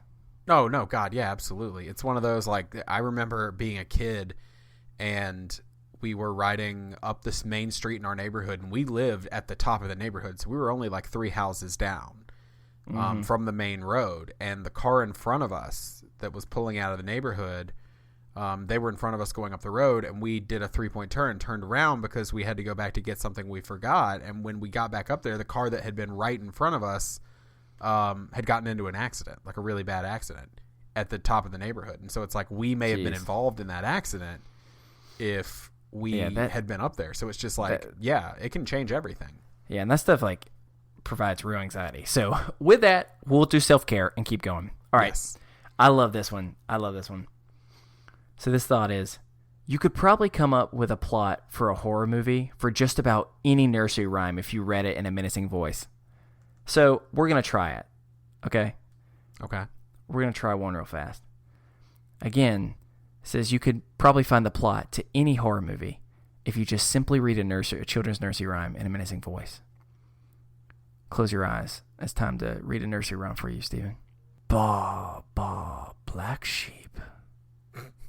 Oh, no, God, yeah, absolutely. It's one of those, like, I remember being a kid and we were riding up this main street in our neighborhood, and we lived at the top of the neighborhood, so we were only like 3 houses down from the main road, and the car in front of us that was pulling out of the neighborhood, they were in front of us going up the road, and we did a 3-point turn, turned around because we had to go back to get something we forgot, and when we got back up there, the car that had been right in front of us had gotten into an accident, like a really bad accident at the top of the neighborhood. And so it's like we may have been involved in that accident if we had been up there. So it's just like, it can change everything. Yeah, and that stuff like provides real anxiety. So with that, we'll do self-care and keep going. All right. Yes. I love this one. So this thought is, you could probably come up with a plot for a horror movie for just about any nursery rhyme if you read it in a menacing voice. So we're going to try it, okay? Okay. We're going to try one real fast. Again, it says you could probably find the plot to any horror movie if you just simply read a children's nursery rhyme in a menacing voice. Close your eyes. It's time to read a nursery rhyme for you, Stephen. Baa, baa, black sheep.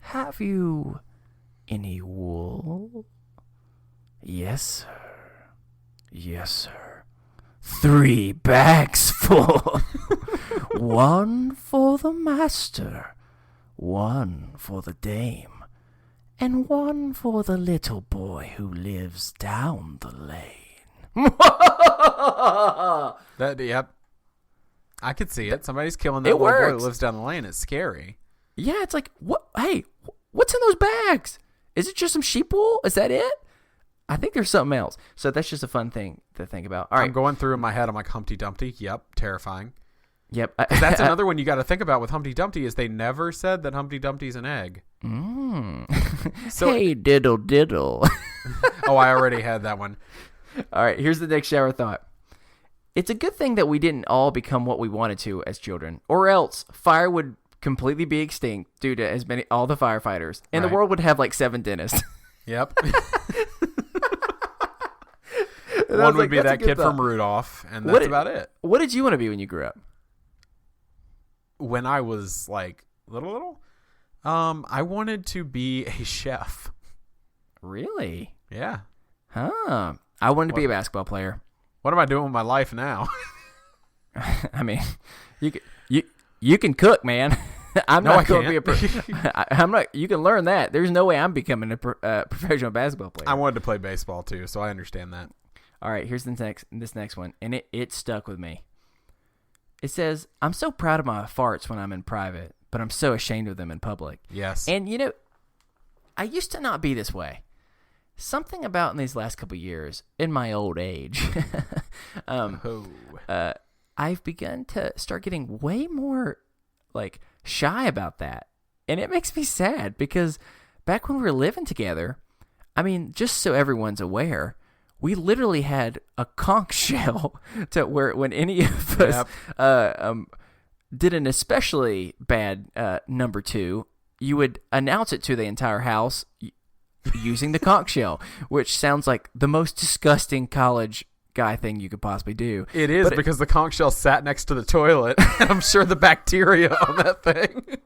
Have you any wool? Yes, sir. Yes, sir. 3 bags full. 1 for the master, 1 for the dame, and 1 for the little boy who lives down the lane. Yep. I could see it. Somebody's killing that little boy who lives down the lane. It's scary. Yeah, it's like, what? Hey, what's in those bags? Is it just some sheep wool? Is that it? I think there's something else. So that's just a fun thing to think about. All right. I'm going through in my head. I'm like, Humpty Dumpty. Yep. Terrifying. Yep. That's another one you got to think about with Humpty Dumpty is they never said that Humpty Dumpty's an egg. So, hey, diddle diddle. Oh, I already had that one. All right. Here's the next shower thought. It's a good thing that we didn't all become what we wanted to as children, or else fire would completely be extinct due to all the firefighters, and the world would have like 7 dentists. Yep. One would be that kid from Rudolph, and that's about it. What did you want to be when you grew up? When I was like little, I wanted to be a chef. Really? Yeah. Huh. I wanted to be a basketball player. What am I doing with my life now? I mean, you can cook, man. I'm not going to be I'm not. You can learn that. There's no way I'm becoming a professional basketball player. I wanted to play baseball too, so I understand that. All right, here's this next one, and it stuck with me. It says, "I'm so proud of my farts when I'm in private, but I'm so ashamed of them in public." Yes. And you know, I used to not be this way. Something about in these last couple of years, in my old age, I've begun to start getting way more like shy about that, and it makes me sad because back when we were living together, I mean, just so everyone's aware, we literally had a conch shell to where when any of us did an especially bad number 2, you would announce it to the entire house using the conch shell, which sounds like the most disgusting college guy thing you could possibly do. It is, because the conch shell sat next to the toilet, and I'm sure the bacteria on that thing.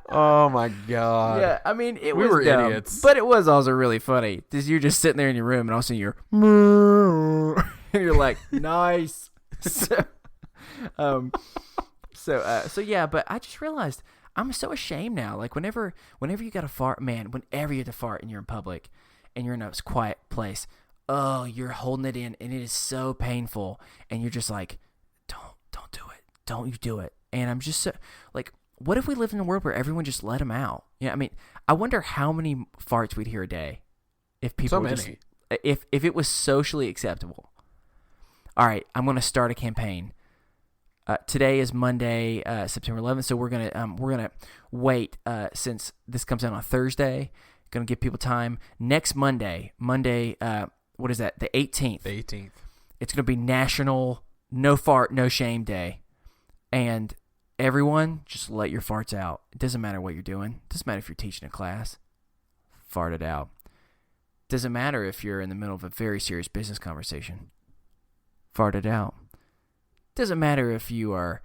Oh my god. Yeah, I mean, we were dumb, idiots, but it was also really funny because you're just sitting there in your room, and all of a sudden you're like, nice. So yeah, but I just realized I'm so ashamed now. Like whenever you got to fart, man, whenever you have to fart and you're in public and you're in a quiet place, oh, you're holding it in, and it is so painful, and you're just like, don't do it. Don't you do it. And I'm just so, like, what if we lived in a world where everyone just let them out? Yeah, I mean, I wonder how many farts we'd hear a day if people if it was socially acceptable. All right, I'm going to start a campaign. Today is Monday, September 11th, so we're gonna wait since this comes out on Thursday. Going to give people time. Next Monday, what is that? The 18th. The 18th. It's going to be National No Fart, No Shame Day. And everyone, just let your farts out. It doesn't matter what you're doing. It doesn't matter if you're teaching a class. Fart it out. Doesn't matter if you're in the middle of a very serious business conversation. Fart it out. Doesn't matter if you are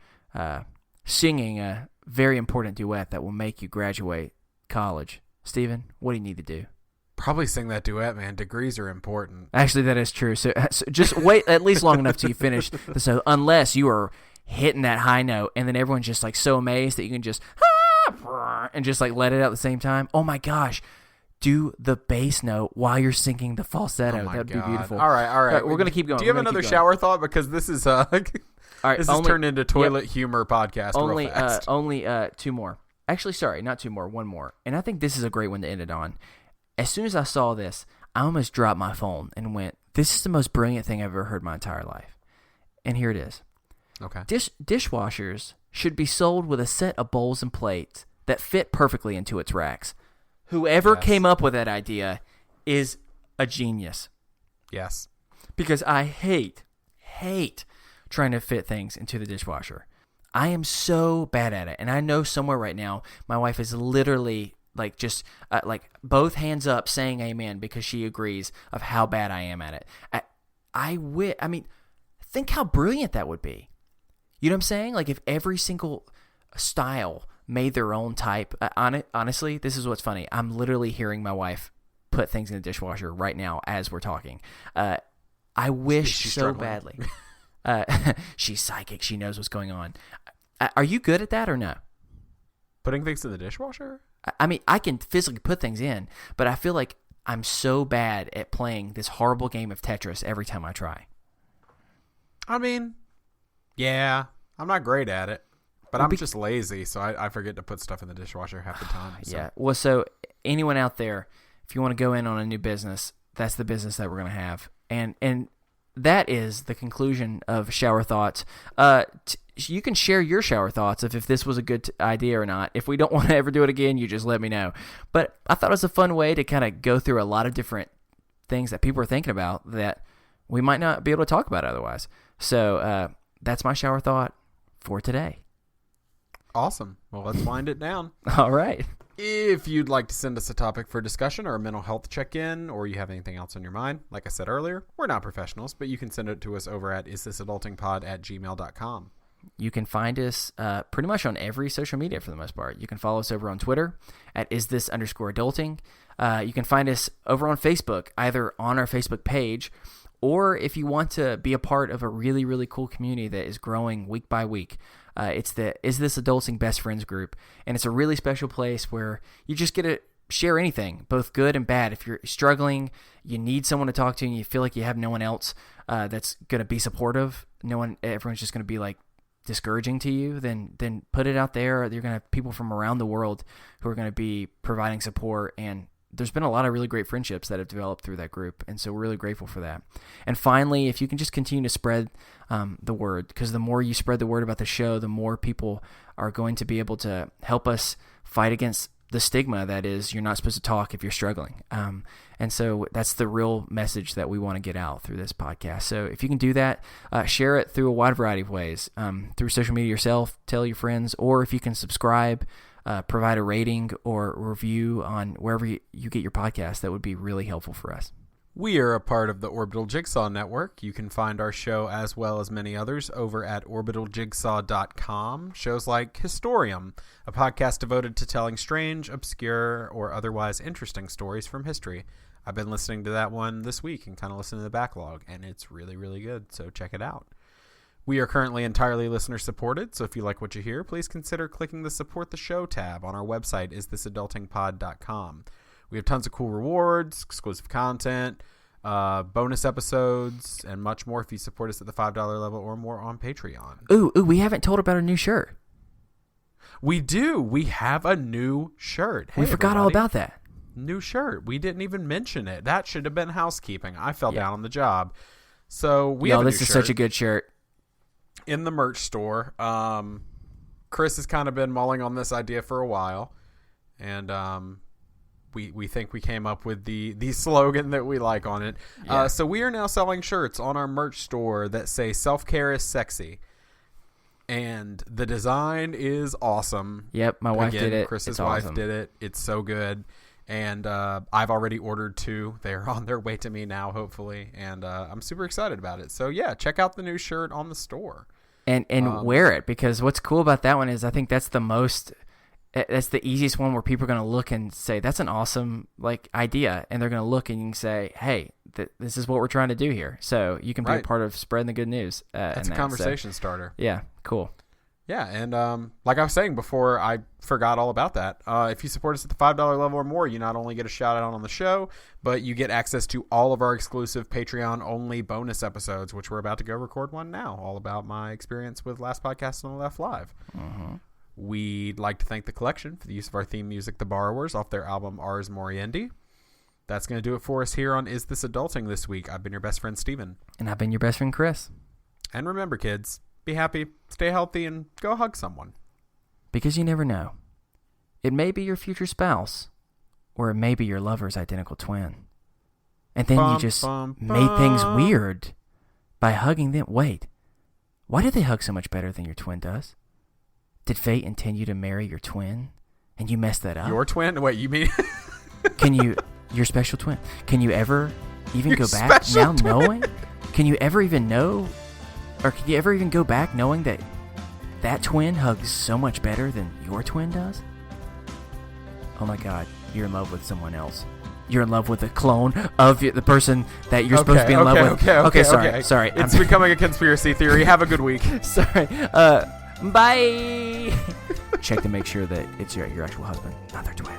singing a very important duet that will make you graduate college. Steven, what do you need to do? Probably sing that duet, man. Degrees are important. Actually, that is true. So just wait at least long enough till you finish. So unless you are hitting that high note and then everyone's just like so amazed that you can just and just like let it out at the same time. Oh my gosh. Do the bass note while you're singing the falsetto. That would be beautiful. All right. We're going to keep going. Do you have another shower thought? Because this is all right, this has turned into toilet humor podcast only, real fast. Only two more. Actually, sorry, not two more, one more. And I think this is a great one to end it on. As soon as I saw this, I almost dropped my phone and went, this is the most brilliant thing I've ever heard in my entire life. And here it is. Okay. Dishwashers should be sold with a set of bowls and plates that fit perfectly into its racks. Whoever came up with that idea is a genius. Yes. Because I hate trying to fit things into the dishwasher. I am so bad at it. And I know somewhere right now, my wife is literally like just like both hands up saying amen because she agrees of how bad I am at it. I mean, think how brilliant that would be. You know what I'm saying? Like if every single style made their own type. Honestly, this is what's funny. I'm literally hearing my wife put things in the dishwasher right now as we're talking. I wish she's so struggling. badly. She's psychic. She knows what's going on. Are you good at that or no? Putting things in the dishwasher? I mean, I can physically put things in, but I feel like I'm so bad at playing this horrible game of Tetris every time I try. I mean, yeah, I'm not great at it. But I'm just lazy, so I forget to put stuff in the dishwasher half the time. So. Yeah. Well, so anyone out there, if you want to go in on a new business, that's the business that we're going to have. And that is the conclusion of Shower Thoughts. You can share your shower thoughts if this was a good idea or not. If we don't want to ever do it again, you just let me know. But I thought it was a fun way to kind of go through a lot of different things that people are thinking about that we might not be able to talk about otherwise. So that's my shower thought for today. Awesome. Well, let's wind it down. All right. If you'd like to send us a topic for discussion or a mental health check-in, or you have anything else on your mind, like I said earlier, we're not professionals, but you can send it to us over at isthisadultingpod@gmail.com. You can find us pretty much on every social media for the most part. You can follow us over on Twitter at isthis_adulting. You can find us over on Facebook, either on our Facebook page, or if you want to be a part of a really, really cool community that is growing week by week. It's the Is This Adulting Best Friends group, and it's a really special place where you just get to share anything, both good and bad. If you're struggling, you need someone to talk to, and you feel like you have no one else that's going to be supportive, everyone's just going to be like discouraging to you, then put it out there. You're going to have people from around the world who are going to be providing support, and there's been a lot of really great friendships that have developed through that group, and so we're really grateful for that. And finally, if you can just continue to spread the word, because the more you spread the word about the show, the more people are going to be able to help us fight against the stigma that is you're not supposed to talk if you're struggling. And so that's the real message that we want to get out through this podcast. So if you can do that, share it through a wide variety of ways, through social media yourself, tell your friends, or if you can subscribe, provide a rating or review on wherever you get your podcast, that would be really helpful for us. We are a part of the Orbital Jigsaw Network. You can find our show as well as many others over at orbitaljigsaw.com. Shows like Historium, a podcast devoted to telling strange, obscure, or otherwise interesting stories from history. I've been listening to that one this week and kind of listening to the backlog, and it's really, really good, so check it out. We are currently entirely listener-supported, so if you like what you hear, please consider clicking the Support the Show tab on our website, isthisadultingpod.com. We have tons of cool rewards, exclusive content, bonus episodes, and much more if you support us at the $5 level or more on Patreon. Ooh, we haven't told about our new shirt. We do. We have a new shirt. Hey, we forgot all about that. New shirt. We didn't even mention it. That should have been housekeeping. I fell down on the job. So we have a new this is shirt such a good shirt. in the merch store. Chris has kind of been mulling on this idea for a while, and we think we came up with the slogan that we like on it. Yeah. So we are now selling shirts on our merch store that say self-care is sexy. and the design is awesome. Yep, my wife did it. Chris's It's wife awesome. did it. It's so good. And I've already ordered 2. They're on their way to me now, hopefully. And I'm super excited about it. So, yeah, check out the new shirt on the store. And wear it, because what's cool about that one is I think that's the easiest one where people are going to look and say, that's an awesome idea. And they're going to look and you can say, hey, this is what we're trying to do here. So you can be a part of spreading the good news. That's a conversation starter. Yeah, cool. Yeah, and like I was saying before, I forgot all about that. If you support us at the $5 level or more, you not only get a shout-out on the show, but you get access to all of our exclusive Patreon-only bonus episodes, which we're about to go record one now, all about my experience with Last Podcast on the Left Live. Mm-hmm. We'd like to thank The Collection for the use of our theme music, The Borrowers, off their album Ars Moriendi. That's going to do it for us here on Is This Adulting this week. I've been your best friend, Steven. And I've been your best friend, Chris. And remember, kids, be happy, stay healthy, and go hug someone. Because you never know. It may be your future spouse, or it may be your lover's identical twin. And then you just made things weird by hugging them. Wait, why do they hug so much better than your twin does? Did fate intend you to marry your twin, and you messed that up? Your twin? Wait, you mean... Your special twin. Can you ever even Your go back now twin. knowing? Can you ever even know, or can you ever even go back knowing that twin hugs so much better than your twin does? Oh my God, you're in love with someone else. You're in love with a clone of the person that you're supposed to be in love with. Okay, sorry. It's becoming a conspiracy theory. Have a good week. Sorry. Bye. Check to make sure that it's your actual husband, not their twin.